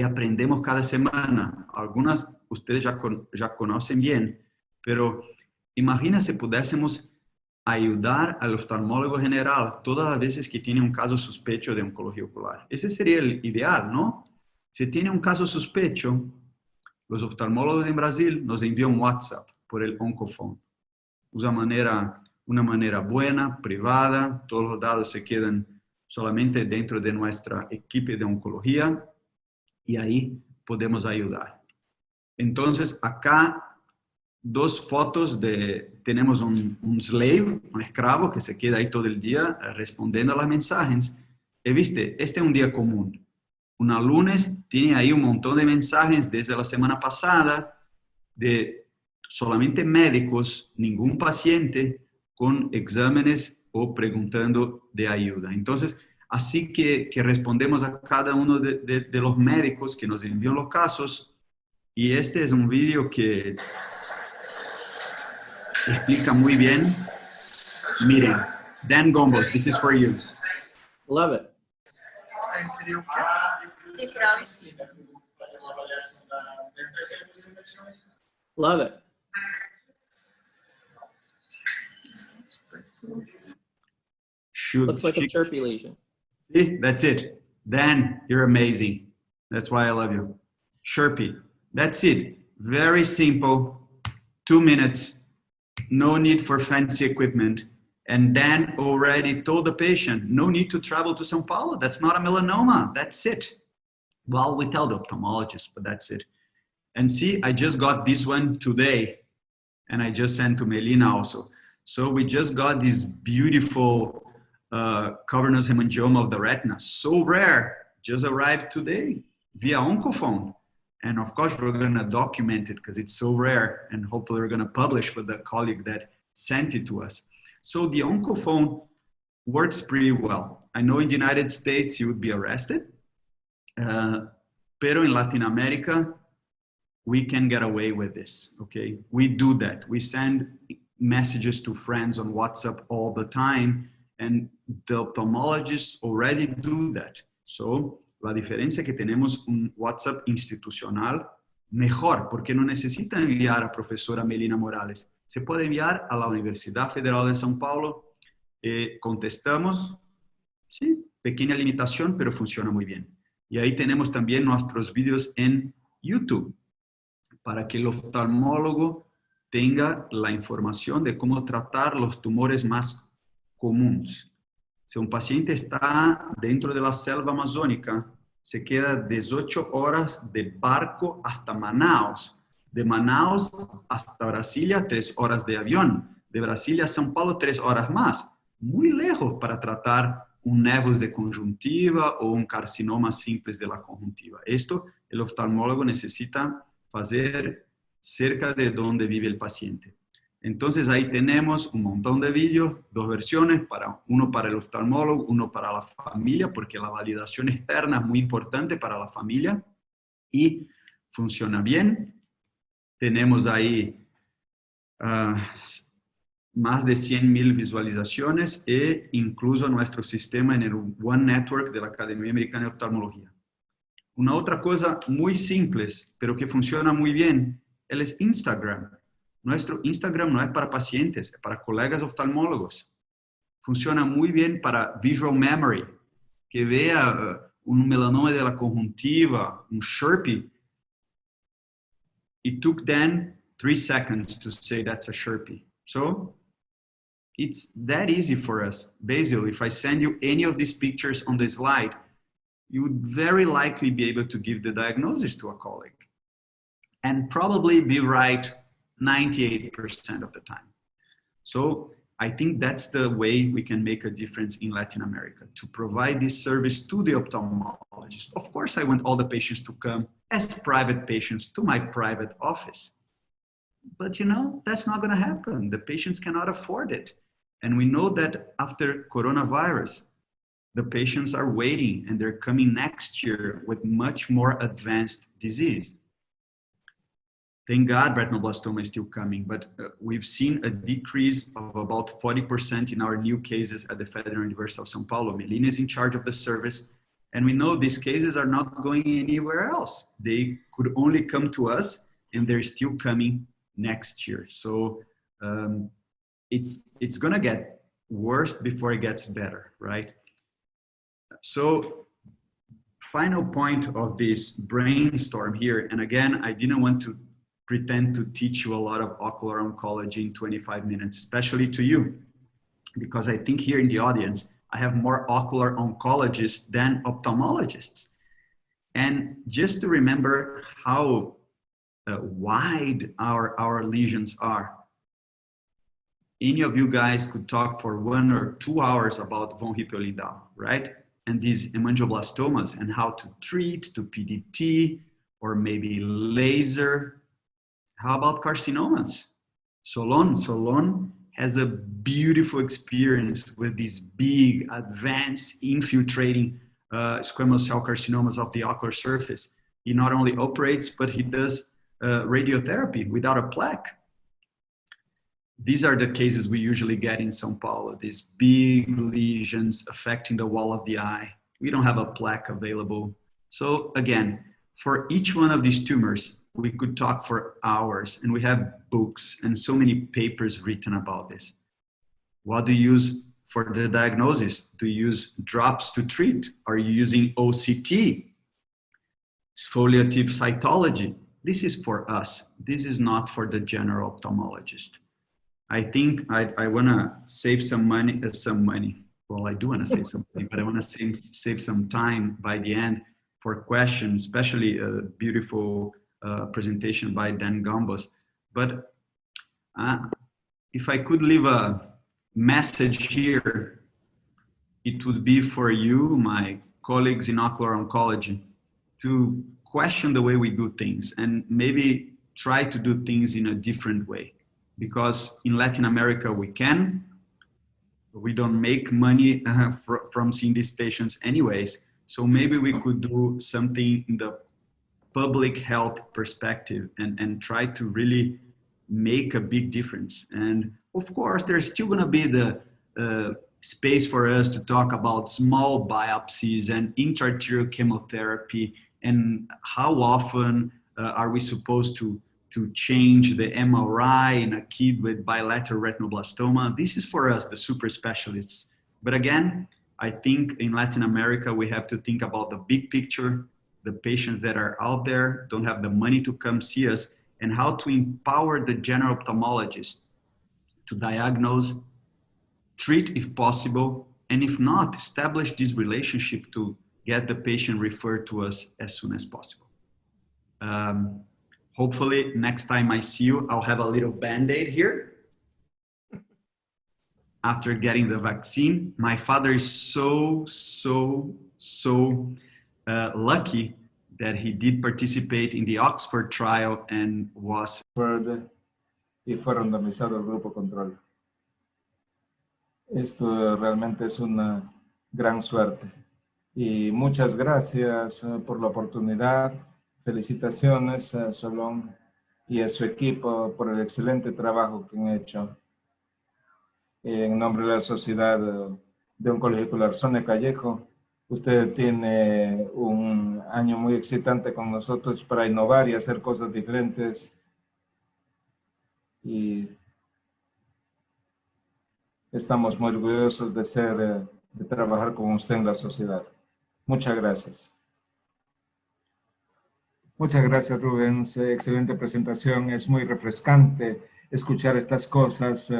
aprendemos cada semana. Algunas ustedes ya conocen bien, pero imagina si pudiésemos ayudar al oftalmólogo general todas las veces que tiene un caso sospecho de oncología ocular. Ese sería el ideal, ¿no? Si tiene un caso sospecho, los oftalmólogos en Brasil nos envían un WhatsApp por el Oncophone. Una manera buena, privada, todos los datos se quedan solamente dentro de nuestra equipo de oncología y ahí podemos ayudar. Entonces, acá dos fotos tenemos un slave, un esclavo que se queda ahí todo el día respondiendo a los mensajes. Y viste, este es un día común. Una lunes tiene ahí un montón de mensajes desde la semana pasada de solamente médicos, ningún paciente con exámenes o preguntando de ayuda. Entonces, así que respondemos a cada uno de los médicos que nos envían los casos. Y este es un video que explica muy bien. Miren, Dan Gombos, this is for you. Love it. Love it. Looks like a chirpy lesion. See, that's it. Dan, you're amazing. That's why I love you. Chirpy. That's it. Very simple. 2 minutes. No need for fancy equipment. And Dan already told the patient, no need to travel to São Paulo. That's not a melanoma. That's it. Well, we tell the ophthalmologist, but that's it. And see, I just got this one today. And I just sent to Melina also. So we just got this beautiful cavernous hemangioma of the retina. So rare. Just arrived today via Oncophone. And of course, we're going to document it because it's so rare. And hopefully we're going to publish with the colleague that sent it to us. So the Oncophone works pretty well. I know in the United States, you would be arrested. Pero in Latin America, we can get away with this, okay? We do that. We send messages to friends on WhatsApp all the time, and the ophthalmologists already do that. So, la diferencia es que tenemos un WhatsApp institucional mejor, porque no necesita enviar a profesora Melina Morales. Se puede enviar a la Universidad Federal de São Paulo. Contestamos, sí, pequeña limitación, pero funciona muy bien. Y ahí tenemos también nuestros vídeos en YouTube, para que el oftalmólogo tenga la información de cómo tratar los tumores más comunes. Si un paciente está dentro de la selva amazónica, se queda 18 horas de barco hasta Manaus. De Manaus hasta Brasilia, 3 horas de avión. De Brasilia a São Paulo, 3 horas más. Muy lejos para tratar un nevus de conjuntiva o un carcinoma simples de la conjuntiva. Esto el oftalmólogo necesita hacer cerca de donde vive el paciente. Entonces ahí tenemos un montón de vídeos, 2 versiones, uno para el oftalmólogo, uno para la familia, porque la validación externa es muy importante para la familia y funciona bien. Tenemos ahí más de 100,000 visualizaciones e incluso nuestro sistema en el One Network de la Academia Americana de Oftalmología. Una otra cosa muy simple, pero que funciona muy bien, es Instagram. Nuestro Instagram no es para pacientes, es para colegas oftalmólogos. Funciona muy bien para visual memory, que vea un melanoma de la conjuntiva, un Sherpy. It took them 3 seconds to say that's a Sherpy. So it's that easy for us. Basically, if I send you any of these pictures on the slide, you would very likely be able to give the diagnosis to a colleague and probably be right 98% of the time. So I think that's the way we can make a difference in Latin America, to provide this service to the ophthalmologist. Of course, I want all the patients to come as private patients to my private office. But you know, that's not gonna happen. The patients cannot afford it. And we know that after coronavirus, the patients are waiting and they're coming next year with much more advanced disease. Thank God retinoblastoma is still coming, but we've seen a decrease of about 40% in our new cases at the Federal University of São Paulo. Melina is in charge of the service, and we know these cases are not going anywhere else. They could only come to us, and they're still coming next year. So it's gonna get worse before it gets better, right? So final point of this brainstorm here, and again, I didn't want to pretend to teach you a lot of ocular oncology in 25 minutes, especially to you, because I think here in the audience, I have more ocular oncologists than ophthalmologists. And just to remember how wide our lesions are, any of you guys could talk for 1 or 2 hours about von Hippel-Lindau, right? And these hemangioblastomas and how to treat, to PDT, or maybe laser. How about carcinomas? Solon has a beautiful experience with these big, advanced, infiltrating squamous cell carcinomas of the ocular surface. He not only operates, but he does radiotherapy without a plaque. These are the cases we usually get in São Paulo, these big lesions affecting the wall of the eye. We don't have a plaque available. So again, for each one of these tumors, we could talk for hours, and we have books and so many papers written about this. What do you use for the diagnosis? Do you use drops to treat? Are you using OCT? Exfoliative cytology? This is for us. This is not for the general ophthalmologist. I think I want to save some money. Well, I do want to save some money, but I want to save some time by the end for questions, especially a beautiful presentation by Dan Gambos. But if I could leave a message here, it would be for you, my colleagues in ocular oncology, to question the way we do things and maybe try to do things in a different way. Because in Latin America, we don't make money from seeing these patients anyways. So maybe we could do something in the public health perspective and try to really make a big difference. And of course, there's still gonna be the space for us to talk about small biopsies and intraarterial chemotherapy and how often are we supposed to change the MRI in a kid with bilateral retinoblastoma. This is for us, the super specialists. But again, I think in Latin America, we have to think about the big picture, the patients that are out there, don't have the money to come see us, and how to empower the general ophthalmologist to diagnose, treat if possible, and if not, establish this relationship to get the patient referred to us as soon as possible. Hopefully, next time I see you, I'll have a little Band-Aid here. After getting the vaccine, my father is so lucky that he did participate in the Oxford trial and was... Y fueron randomizados al grupo control. Esto realmente es una gran suerte. Y muchas gracias por la oportunidad. Felicitaciones a Solón y a su equipo por el excelente trabajo que han hecho. En nombre de la Sociedad de Oncología Ocular Sonia Callejo, usted tiene un año muy excitante con nosotros para innovar y hacer cosas diferentes y estamos muy orgullosos de trabajar con usted en la sociedad. Muchas gracias. Muchas gracias, Rubens. Excelente presentación. Es muy refrescante escuchar estas cosas.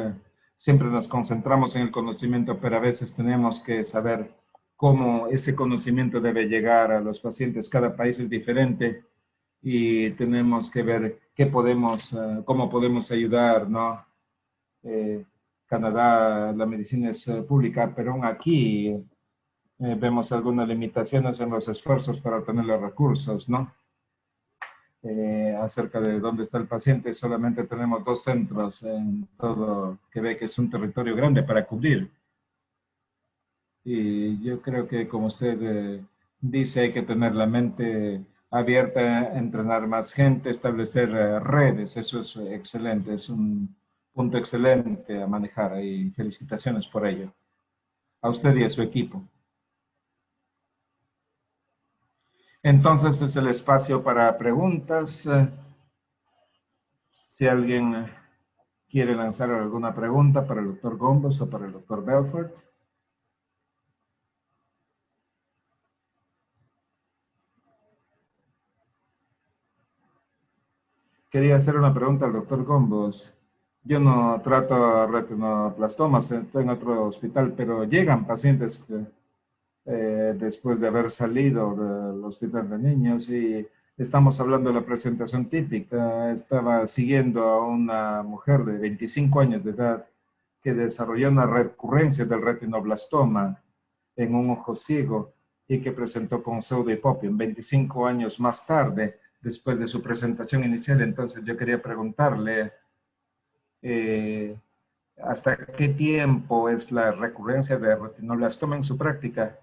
Siempre nos concentramos en el conocimiento, pero a veces tenemos que saber cómo ese conocimiento debe llegar a los pacientes. Cada país es diferente y tenemos que ver cómo podemos ayudar, ¿no? Canadá, la medicina es pública, pero aún aquí vemos algunas limitaciones en los esfuerzos para obtener los recursos, ¿no? Acerca de dónde está el paciente, solamente tenemos 2 centros en todo Quebec, que es un territorio grande para cubrir. Y yo creo que, como usted dice, hay que tener la mente abierta, entrenar más gente, establecer redes. Eso es excelente, es un punto excelente a manejar y felicitaciones por ello. A usted y a su equipo. Entonces es el espacio para preguntas. Si alguien quiere lanzar alguna pregunta para el doctor Gombos o para el doctor Belfort. Quería hacer una pregunta al doctor Gombos. Yo no trato retinoblastomas, estoy en otro hospital, pero llegan pacientes que, después de haber salido del hospital de niños y estamos hablando de la presentación típica. Estaba siguiendo a una mujer de 25 años de edad que desarrolló una recurrencia del retinoblastoma en un ojo ciego y que presentó con pseudohipopia 25 años más tarde, después de su presentación inicial. Entonces yo quería preguntarle ¿hasta qué tiempo es la recurrencia de retinoblastoma en su práctica?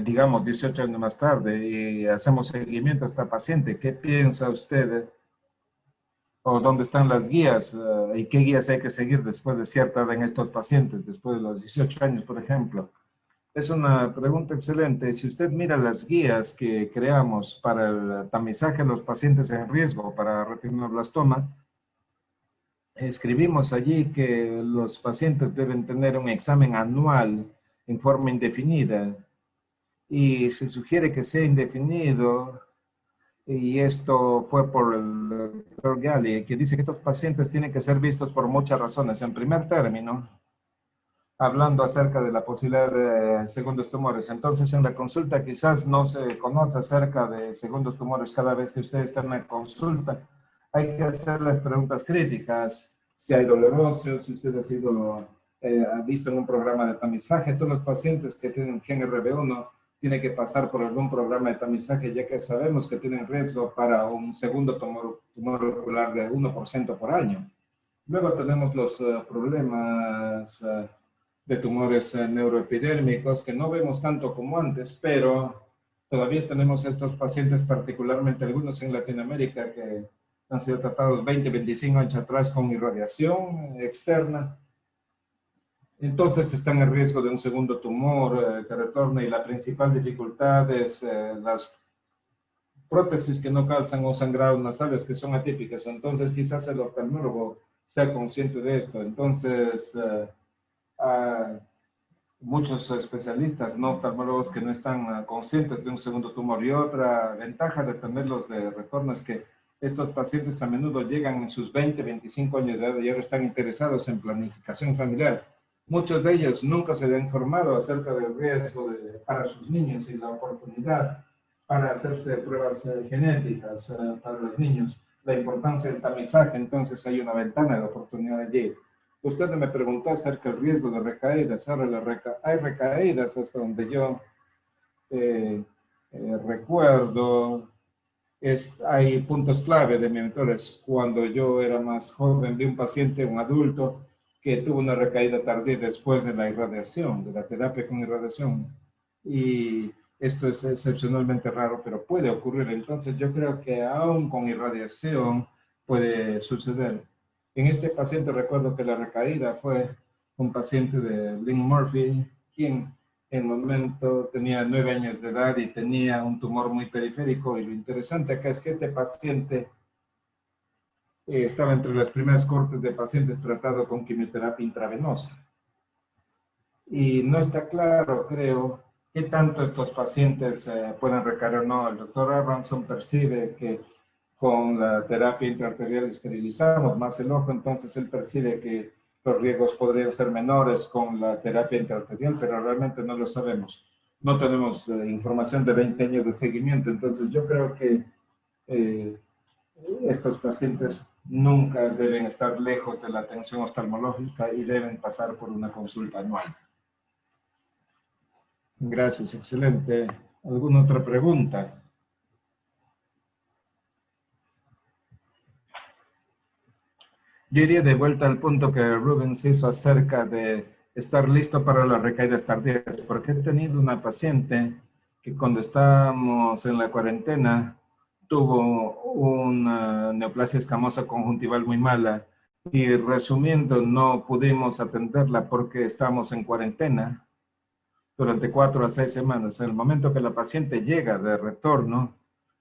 Digamos 18 años más tarde, y hacemos seguimiento a esta paciente. ¿Qué piensa usted? ¿O dónde están las guías? ¿Y qué guías hay que seguir después de cierta edad en estos pacientes, después de los 18 años, por ejemplo? Es una pregunta excelente. Si usted mira las guías que creamos para el tamizaje de los pacientes en riesgo para retinoblastoma, escribimos allí que los pacientes deben tener un examen anual en forma indefinida. Y se sugiere que sea indefinido, y esto fue por el doctor Gali, que dice que estos pacientes tienen que ser vistos por muchas razones. En primer término, hablando acerca de la posibilidad de segundos tumores. Entonces, en la consulta quizás no se conoce acerca de segundos tumores cada vez que usted está en la consulta. Hay que hacerles preguntas críticas, si hay dolor óseo, si usted ha sido visto en un programa de tamizaje. Todos los pacientes que tienen gen RB1 tiene que pasar por algún programa de tamizaje, ya que sabemos que tienen riesgo para un segundo tumor ocular de 1% por año. Luego tenemos los problemas de tumores neuroepidérmicos, que no vemos tanto como antes, pero todavía tenemos estos pacientes, particularmente algunos en Latinoamérica, que han sido tratados 20, 25 años atrás con irradiación externa. Entonces están en riesgo de un segundo tumor que retorne, y la principal dificultad es las prótesis que no calzan o sangrados nasales que son atípicas. Entonces quizás el oftalmólogo sea consciente de esto. Entonces muchos especialistas, no oftalmólogos, que no están conscientes de un segundo tumor. Y otra ventaja de tenerlos de retorno es que estos pacientes a menudo llegan en sus 20, 25 años de edad y ahora están interesados en planificación familiar. Muchos de ellos nunca se han informado acerca del riesgo para sus niños y la oportunidad para hacerse pruebas genéticas para los niños, la importancia del tamizaje. Entonces hay una ventana de oportunidad allí. Usted me preguntó acerca del riesgo de recaídas. Ahora hay recaídas hasta donde yo recuerdo. Hay puntos clave de mi mentores. Cuando yo era más joven, vi un paciente, un adulto, que tuvo una recaída tardía después de la irradiación, de la terapia con irradiación. Y esto es excepcionalmente raro, pero puede ocurrir. Entonces yo creo que aún con irradiación puede suceder. En este paciente recuerdo que la recaída fue un paciente de Lynn Murphy, quien en el momento tenía 9 años de edad y tenía un tumor muy periférico. Y lo interesante acá es que este paciente estaba entre las primeras cortes de pacientes tratados con quimioterapia intravenosa. Y no está claro, creo, qué tanto estos pacientes pueden recaer o no. El doctor Abramson percibe que con la terapia intraarterial esterilizamos más el ojo, entonces él percibe que los riesgos podrían ser menores con la terapia intraarterial, pero realmente no lo sabemos. No tenemos información de 20 años de seguimiento, entonces yo creo que estos pacientes nunca deben estar lejos de la atención oftalmológica y deben pasar por una consulta anual. Gracias, excelente. ¿Alguna otra pregunta? Yo iría de vuelta al punto que Rubens hizo acerca de estar listo para las recaídas tardías, porque he tenido una paciente que cuando estábamos en la cuarentena tuvo una neoplasia escamosa conjuntival muy mala y resumiendo no pudimos atenderla porque estábamos en cuarentena durante 4 a 6 semanas. En el momento que la paciente llega de retorno,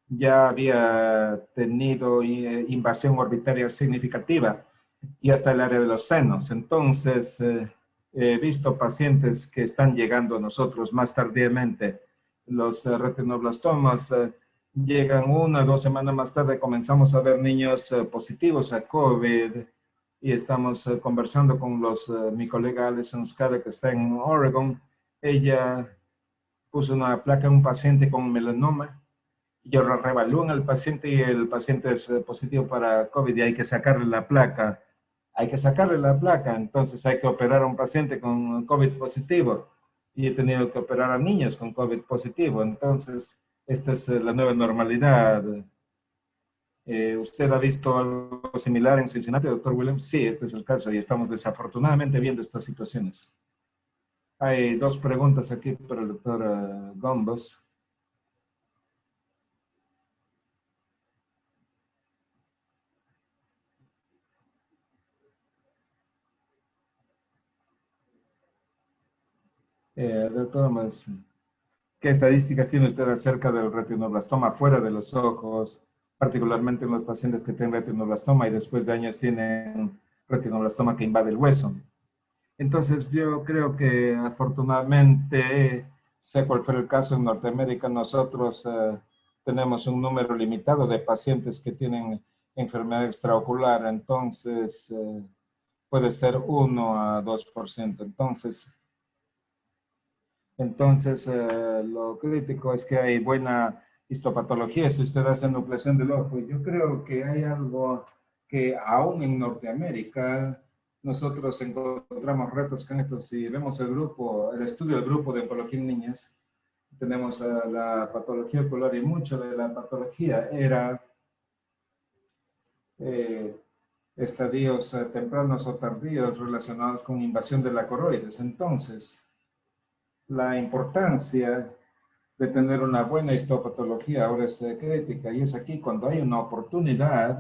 ya había tenido invasión orbitaria significativa y hasta el área de los senos. Entonces, he visto pacientes que están llegando a nosotros más tardíamente. Los retinoblastomas llegan 1 o 2 semanas más tarde. Comenzamos a ver niños positivos a COVID y estamos conversando con mi colega Alison Scala, que está en Oregon. Ella puso una placa en un paciente con melanoma. Yo lo reevalúo al paciente y el paciente es positivo para COVID y hay que sacarle la placa. Entonces hay que operar a un paciente con COVID positivo y he tenido que operar a niños con COVID positivo. Entonces, esta es la nueva normalidad. ¿Usted ha visto algo similar en Cincinnati, doctor Williams? Sí, este es el caso y estamos desafortunadamente viendo estas situaciones. Hay 2 preguntas aquí para el doctor Gombos. Doctor Gombos, ¿qué estadísticas tiene usted acerca del retinoblastoma fuera de los ojos, particularmente en los pacientes que tienen retinoblastoma y después de años tienen retinoblastoma que invade el hueso? Entonces, yo creo que afortunadamente, sé cuál fue el caso en Norteamérica, nosotros tenemos un número limitado de pacientes que tienen enfermedad extraocular, entonces puede ser 1 a 2%. Entonces, lo crítico es que hay buena histopatología si usted hace nucleación del ojo. Yo creo que hay algo que aún en Norteamérica nosotros encontramos retos con esto. Si vemos el estudio del grupo de oncología en niñas, tenemos la patología ocular y mucho de la patología era estadios tempranos o tardíos relacionados con invasión de la coroides. Entonces, la importancia de tener una buena histopatología ahora es crítica y es aquí cuando hay una oportunidad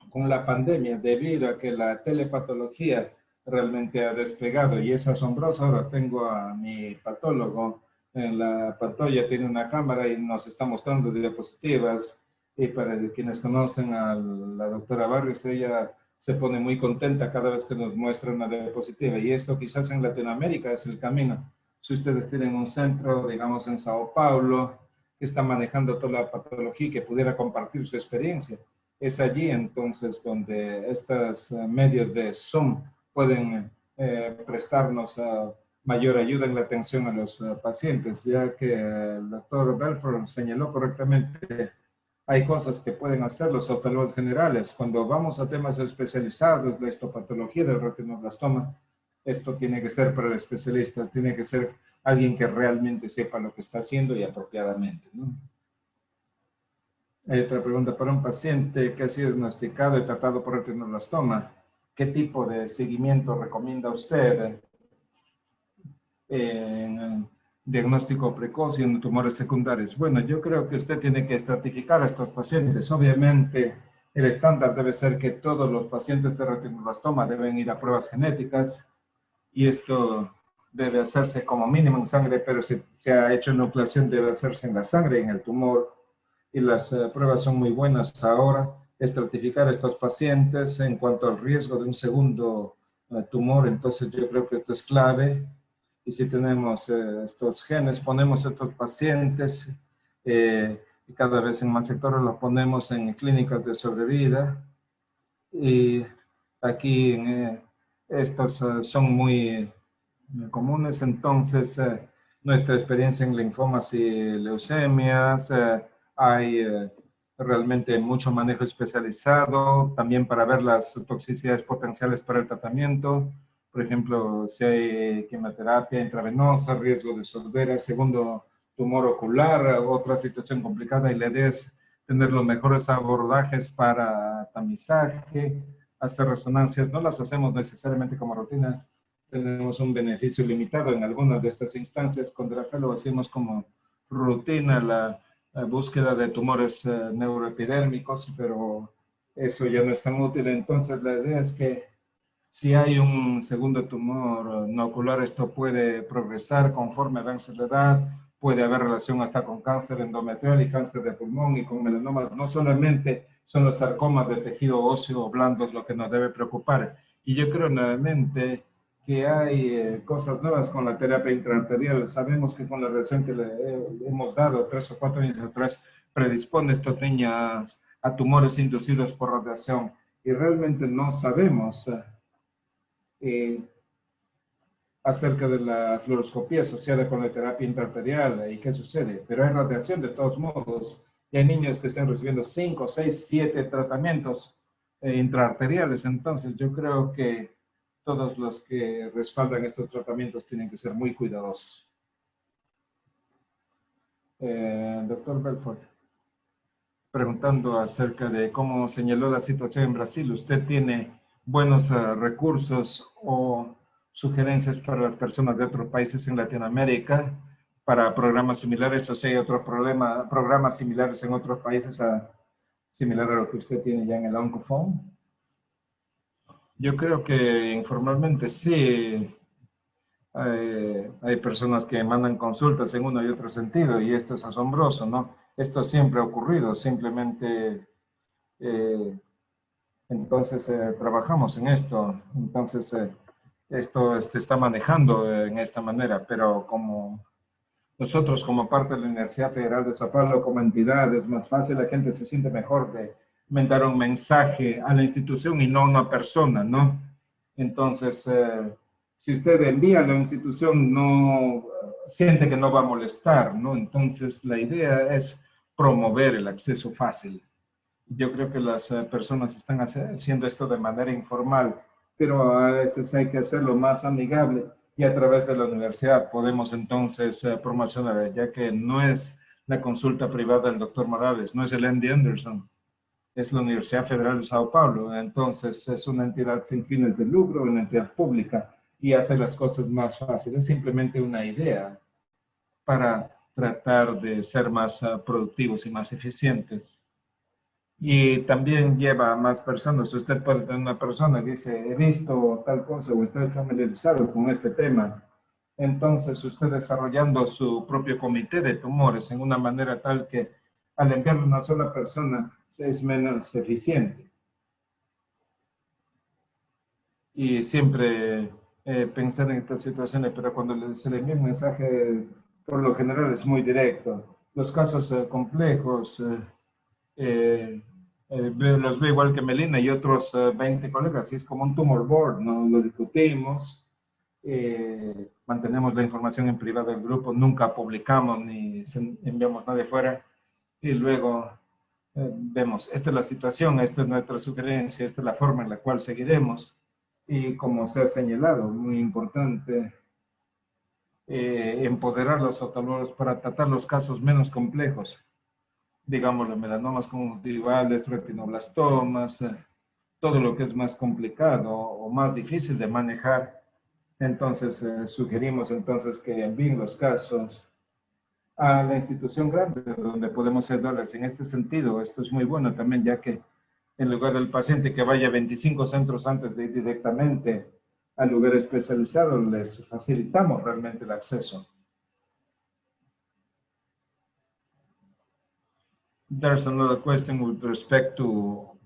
con la pandemia debido a que la telepatología realmente ha despegado y es asombroso. Ahora tengo a mi patólogo en la pantalla, tiene una cámara y nos está mostrando diapositivas y para quienes conocen a la doctora Barrios, ella se pone muy contenta cada vez que nos muestra una diapositiva y esto quizás en Latinoamérica es el camino. Si ustedes tienen un centro, digamos en Sao Paulo, que está manejando toda la patología y que pudiera compartir su experiencia, es allí entonces donde estos medios de Zoom pueden prestarnos mayor ayuda en la atención a los pacientes, ya que el doctor Belfort señaló correctamente. Hay cosas que pueden hacer los oftalmólogos generales. Cuando vamos a temas especializados, la histopatología del retinoblastoma, esto tiene que ser para el especialista, tiene que ser alguien que realmente sepa lo que está haciendo y apropiadamente, ¿no? Hay otra pregunta para un paciente que ha sido diagnosticado y tratado por retinoblastoma. ¿Qué tipo de seguimiento recomienda usted en diagnóstico precoz y en tumores secundarios? Bueno, yo creo que usted tiene que estratificar a estos pacientes. Obviamente, el estándar debe ser que todos los pacientes de retinoblastoma deben ir a pruebas genéticas y esto debe hacerse como mínimo en sangre, pero si se ha hecho nucleación debe hacerse en la sangre, en el tumor, y las pruebas son muy buenas ahora. estratificar a estos pacientes en cuanto al riesgo de un segundo tumor. Entonces yo creo que esto es clave. Y si tenemos estos genes, ponemos estos pacientes y cada vez en más sectores los ponemos en clínicas de sobrevida. Y aquí estos son muy comunes. Entonces, nuestra experiencia en linfomas y leucemias, hay realmente mucho manejo especializado, también para ver las toxicidades potenciales para el tratamiento. Por ejemplo, si hay quimioterapia intravenosa, riesgo de sordera, segundo tumor ocular, otra situación complicada, y la idea es tener los mejores abordajes para tamizaje, hacer resonancias. No las hacemos necesariamente como rutina, tenemos un beneficio limitado en algunas de estas instancias. Con DRAFEL lo hacemos como rutina, la búsqueda de tumores neuroepidérmicos, pero eso ya no es tan útil. Entonces la idea es que si hay un segundo tumor no ocular, esto puede progresar conforme avance la edad, puede haber relación hasta con cáncer endometrial y cáncer de pulmón y con melanomas. No solamente son los sarcomas de tejido óseo blandos lo que nos debe preocupar. Y yo creo nuevamente que hay cosas nuevas con la terapia intraarterial. Sabemos que con la radiación que le hemos dado 3 o 4 años atrás, predispone a estos niños a tumores inducidos por radiación. Y realmente no sabemos acerca de la fluoroscopía asociada con la terapia intraarterial y qué sucede. Pero hay radiación de todos modos. Y hay niños que están recibiendo 5, 6, 7 tratamientos intraarteriales. Entonces yo creo que todos los que respaldan estos tratamientos tienen que ser muy cuidadosos. Doctor Belfort, preguntando acerca de cómo señaló la situación en Brasil. ¿Usted tiene buenos recursos o sugerencias para las personas de otros países en Latinoamérica para programas similares, o si hay otros programas similares en otros países similar a lo que usted tiene ya en el Oncophone? Yo creo que informalmente sí hay personas que mandan consultas en uno y otro sentido, y esto es asombroso, ¿no? Esto siempre ha ocurrido, simplemente entonces trabajamos en esto. Entonces esto se está manejando en esta manera, pero como nosotros como parte de la Universidad Federal de Sao Paulo, como entidad, es más fácil, la gente se siente mejor de mandar un mensaje a la institución y no a una persona, ¿no? Entonces, si usted envía a la institución, no siente que no va a molestar, ¿no? Entonces, la idea es promover el acceso fácil. Yo creo que las personas están haciendo esto de manera informal, pero a veces hay que hacerlo más amigable, y a través de la universidad podemos entonces promocionar, ya que no es la consulta privada del doctor Morales, no es el MD Anderson, es la Universidad Federal de Sao Paulo. Entonces es una entidad sin fines de lucro, una entidad pública, y hace las cosas más fáciles. Es simplemente una idea para tratar de ser más productivos y más eficientes. Y también lleva a más personas. Usted puede tener una persona que dice, he visto tal cosa o estoy familiarizado con este tema. Entonces usted desarrollando su propio comité de tumores en una manera tal que al enviarle a una sola persona es menos eficiente. Y siempre pensar en estas situaciones, pero cuando se le envía un mensaje, por lo general es muy directo. Los casos complejos, los veo igual que Melina y otros 20 colegas, y es como un tumor board, ¿no? Lo discutimos, mantenemos la información en privado del grupo, nunca publicamos ni enviamos nada de fuera, y luego vemos, esta es la situación, esta es nuestra sugerencia, esta es la forma en la cual seguiremos, y como se ha señalado, muy importante, empoderar a los oftalmólogos para tratar los casos menos complejos, digamos, los melanomas conjuntivales, retinoblastomas, todo lo que es más complicado o más difícil de manejar. Entonces, sugerimos entonces que envíen los casos a la institución grande donde podemos ayudarles. En este sentido, esto es muy bueno también, ya que en lugar del paciente que vaya a 25 centros antes de ir directamente al lugar especializado, les facilitamos realmente el acceso. There's another question with respect to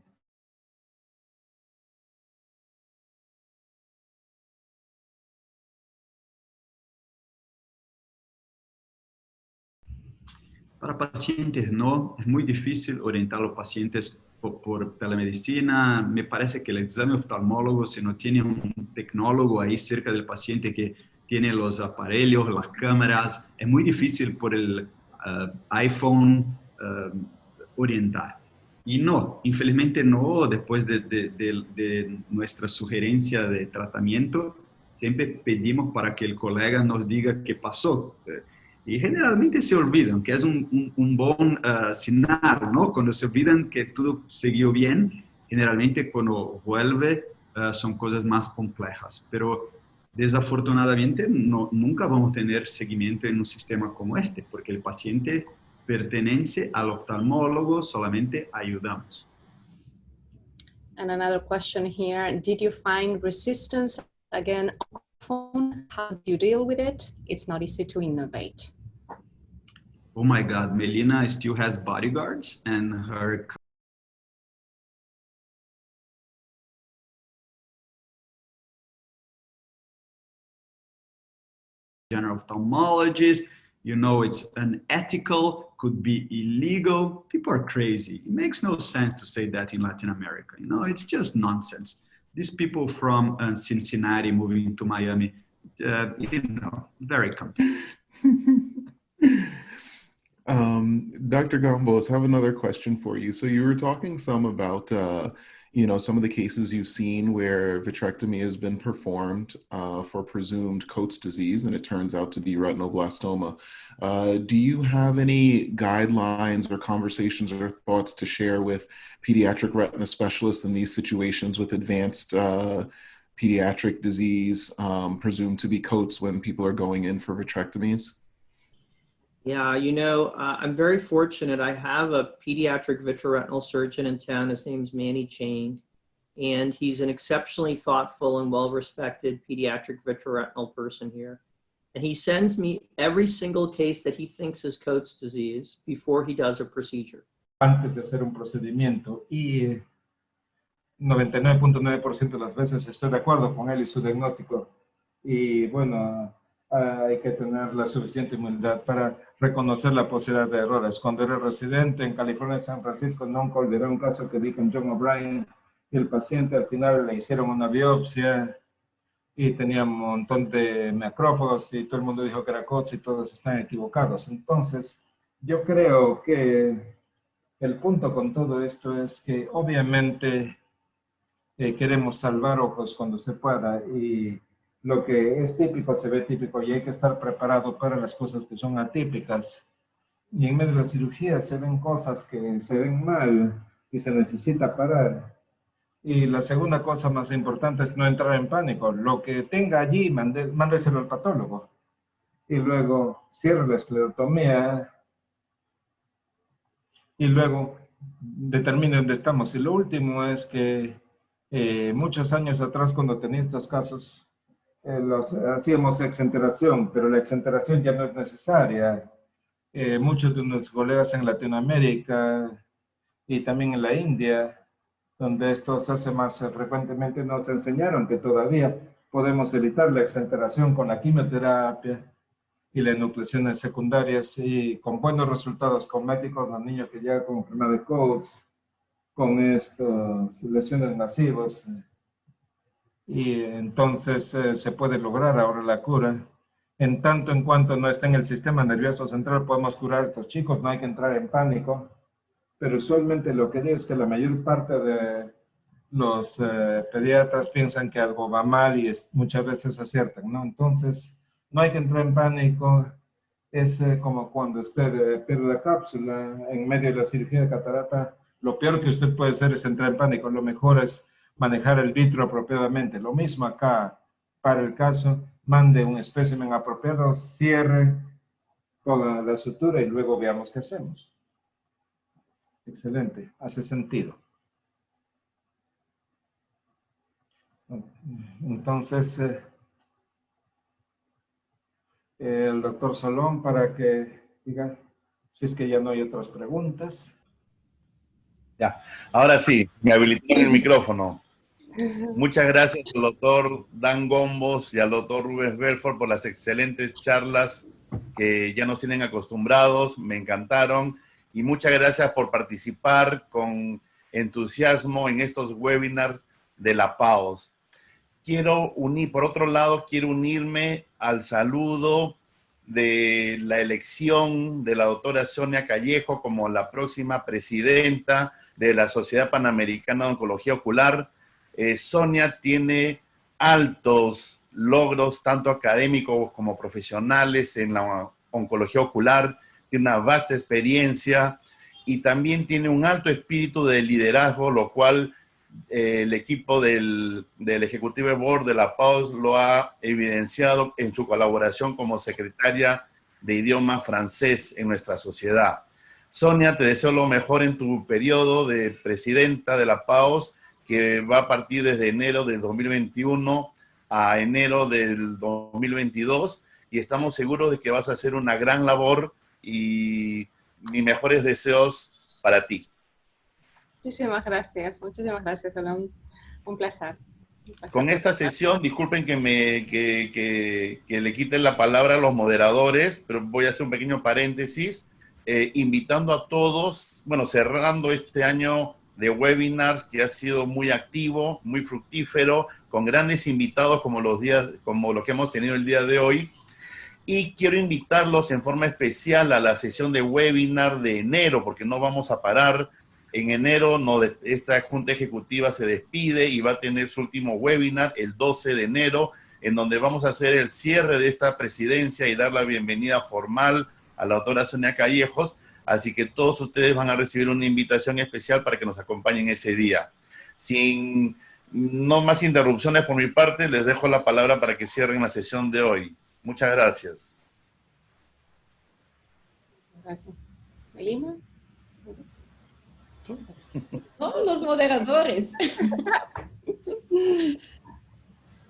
Para pacientes no, es muy difícil orientar a los pacientes por telemedicina. Me parece que el examen oftalmólogo, si no tiene un tecnólogo ahí cerca del paciente que tiene los aparelhos, las cámaras, es muy difícil por el iPhone orientar. Y no, infelizmente no, después de nuestra sugerencia de tratamiento, siempre pedimos para que el colega nos diga qué pasó. Y generalmente se olvidan, que es un buen señal, ¿no? Cuando se olvidan que todo siguió bien, generalmente cuando vuelve son cosas más complejas. Pero desafortunadamente nunca vamos a tener seguimiento en un sistema como este, porque el paciente pertenece al oftalmólogo, solamente ayudamos. And another question here, did you find resistance again on the phone? How do you deal with it? It's not easy to innovate. Oh my God, Melina still has bodyguards and her general ophthalmologist. You know, it's unethical, could be illegal. People are crazy. It makes no sense to say that in Latin America. You know, it's just nonsense. These people from Cincinnati moving to Miami, you know, very complicated. Dr. Gambos, I have another question for you. So you were talking some about, you know, some of the cases you've seen where vitrectomy has been performed for presumed Coates disease, and it turns out to be retinoblastoma. Do you have any guidelines or conversations or thoughts to share with pediatric retina specialists in these situations with advanced pediatric disease presumed to be Coates when people are going in for vitrectomies? Yeah, you know, I'm very fortunate. I have a pediatric vitreoretinal surgeon in town. His name's Manny Chain, and he's an exceptionally thoughtful and well-respected pediatric vitreoretinal person here. And he sends me every single case that he thinks is Coates disease before he does a procedure. Antes de hacer un procedimiento, y 99.9% de las veces estoy de acuerdo con él y su diagnóstico. Y bueno, hay que tener la suficiente humildad para reconocer la posibilidad de errores. Cuando era residente en California, San Francisco, nunca olvidé un caso que vi con John O'Brien, y el paciente al final le hicieron una biopsia y tenía un montón de macrófagos y todo el mundo dijo que era Coates y todos están equivocados. Entonces, yo creo que el punto con todo esto es que obviamente queremos salvar ojos cuando se pueda, y lo que es típico se ve típico, y hay que estar preparado para las cosas que son atípicas. Y en medio de la cirugía se ven cosas que se ven mal y se necesita parar. Y la segunda cosa más importante es no entrar en pánico. Lo que tenga allí, mándeselo al patólogo. Y luego cierre la esclerotomía. Y luego determine dónde estamos. Y lo último es que muchos años atrás, cuando tenía estos casos, hacíamos exenteración, pero la exenteración ya no es necesaria. Muchos de nuestros colegas en Latinoamérica y también en la India, donde esto se hace más frecuentemente, nos enseñaron que todavía podemos evitar la exenteración con la quimioterapia y las enucleaciones secundarias, y con buenos resultados cosméticos, los niños que llegan con enfermedad de Coates, con estas lesiones masivas. Y entonces se puede lograr ahora la cura. En tanto en cuanto no está en el sistema nervioso central, podemos curar a estos chicos, no hay que entrar en pánico. Pero usualmente lo que digo es que la mayor parte de los pediatras piensan que algo va mal y muchas veces aciertan, ¿no? Entonces, no hay que entrar en pánico. Es como cuando usted pierde la cápsula en medio de la cirugía de catarata. Lo peor que usted puede hacer es entrar en pánico. Lo mejor es manejar el vitro apropiadamente. Lo mismo acá, para el caso, mande un espécimen apropiado, cierre toda la sutura y luego veamos qué hacemos. Excelente, hace sentido. Entonces, el doctor Solón, para que diga si es que ya no hay otras preguntas. Ya, ahora sí, me habilitaron el micrófono. Muchas gracias al doctor Dan Gombos y al doctor Rubens Belfort por las excelentes charlas que ya nos tienen acostumbrados, me encantaron. Y muchas gracias por participar con entusiasmo en estos webinars de la PAOS. Por otro lado, quiero unirme al saludo de la elección de la doctora Sonia Callejo como la próxima presidenta de la Sociedad Panamericana de Oncología Ocular. Sonia tiene altos logros, tanto académicos como profesionales en la oncología ocular, tiene una vasta experiencia y también tiene un alto espíritu de liderazgo, lo cual el equipo del Executive Board de la PAOS lo ha evidenciado en su colaboración como secretaria de idioma francés en nuestra sociedad. Sonia, te deseo lo mejor en tu periodo de presidenta de la PAOS, que va a partir desde enero del 2021 a enero del 2022, y estamos seguros de que vas a hacer una gran labor y mis mejores deseos para ti. Muchísimas gracias, Hola, un placer. Con esta sesión, disculpen que le quiten la palabra a los moderadores, pero voy a hacer un pequeño paréntesis, invitando a todos, bueno, cerrando este año de webinars que ha sido muy activo, muy fructífero, con grandes invitados como los que hemos tenido el día de hoy. Y quiero invitarlos en forma especial a la sesión de webinar de enero, porque no vamos a parar. En enero esta Junta Ejecutiva se despide y va a tener su último webinar el 12 de enero, en donde vamos a hacer el cierre de esta presidencia y dar la bienvenida formal a la doctora Sonia Callejos. Así que todos ustedes van a recibir una invitación especial para que nos acompañen ese día. No más interrupciones por mi parte, les dejo la palabra para que cierren la sesión de hoy. Muchas gracias. Gracias. Melina. Todos los moderadores.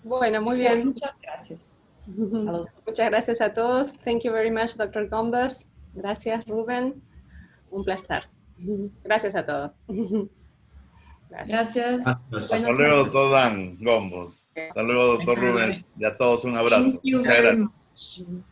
Bueno, muy bien. Muchas gracias. Muchas gracias a todos. Thank you very much, Dr. Gombos. Gracias, Rubén. Un placer. Gracias a todos. Gracias. Hasta luego, doctor Dan Gombos. Hasta luego, doctor Rubén. Y a todos un abrazo. Thank you Muchas very gracias. much.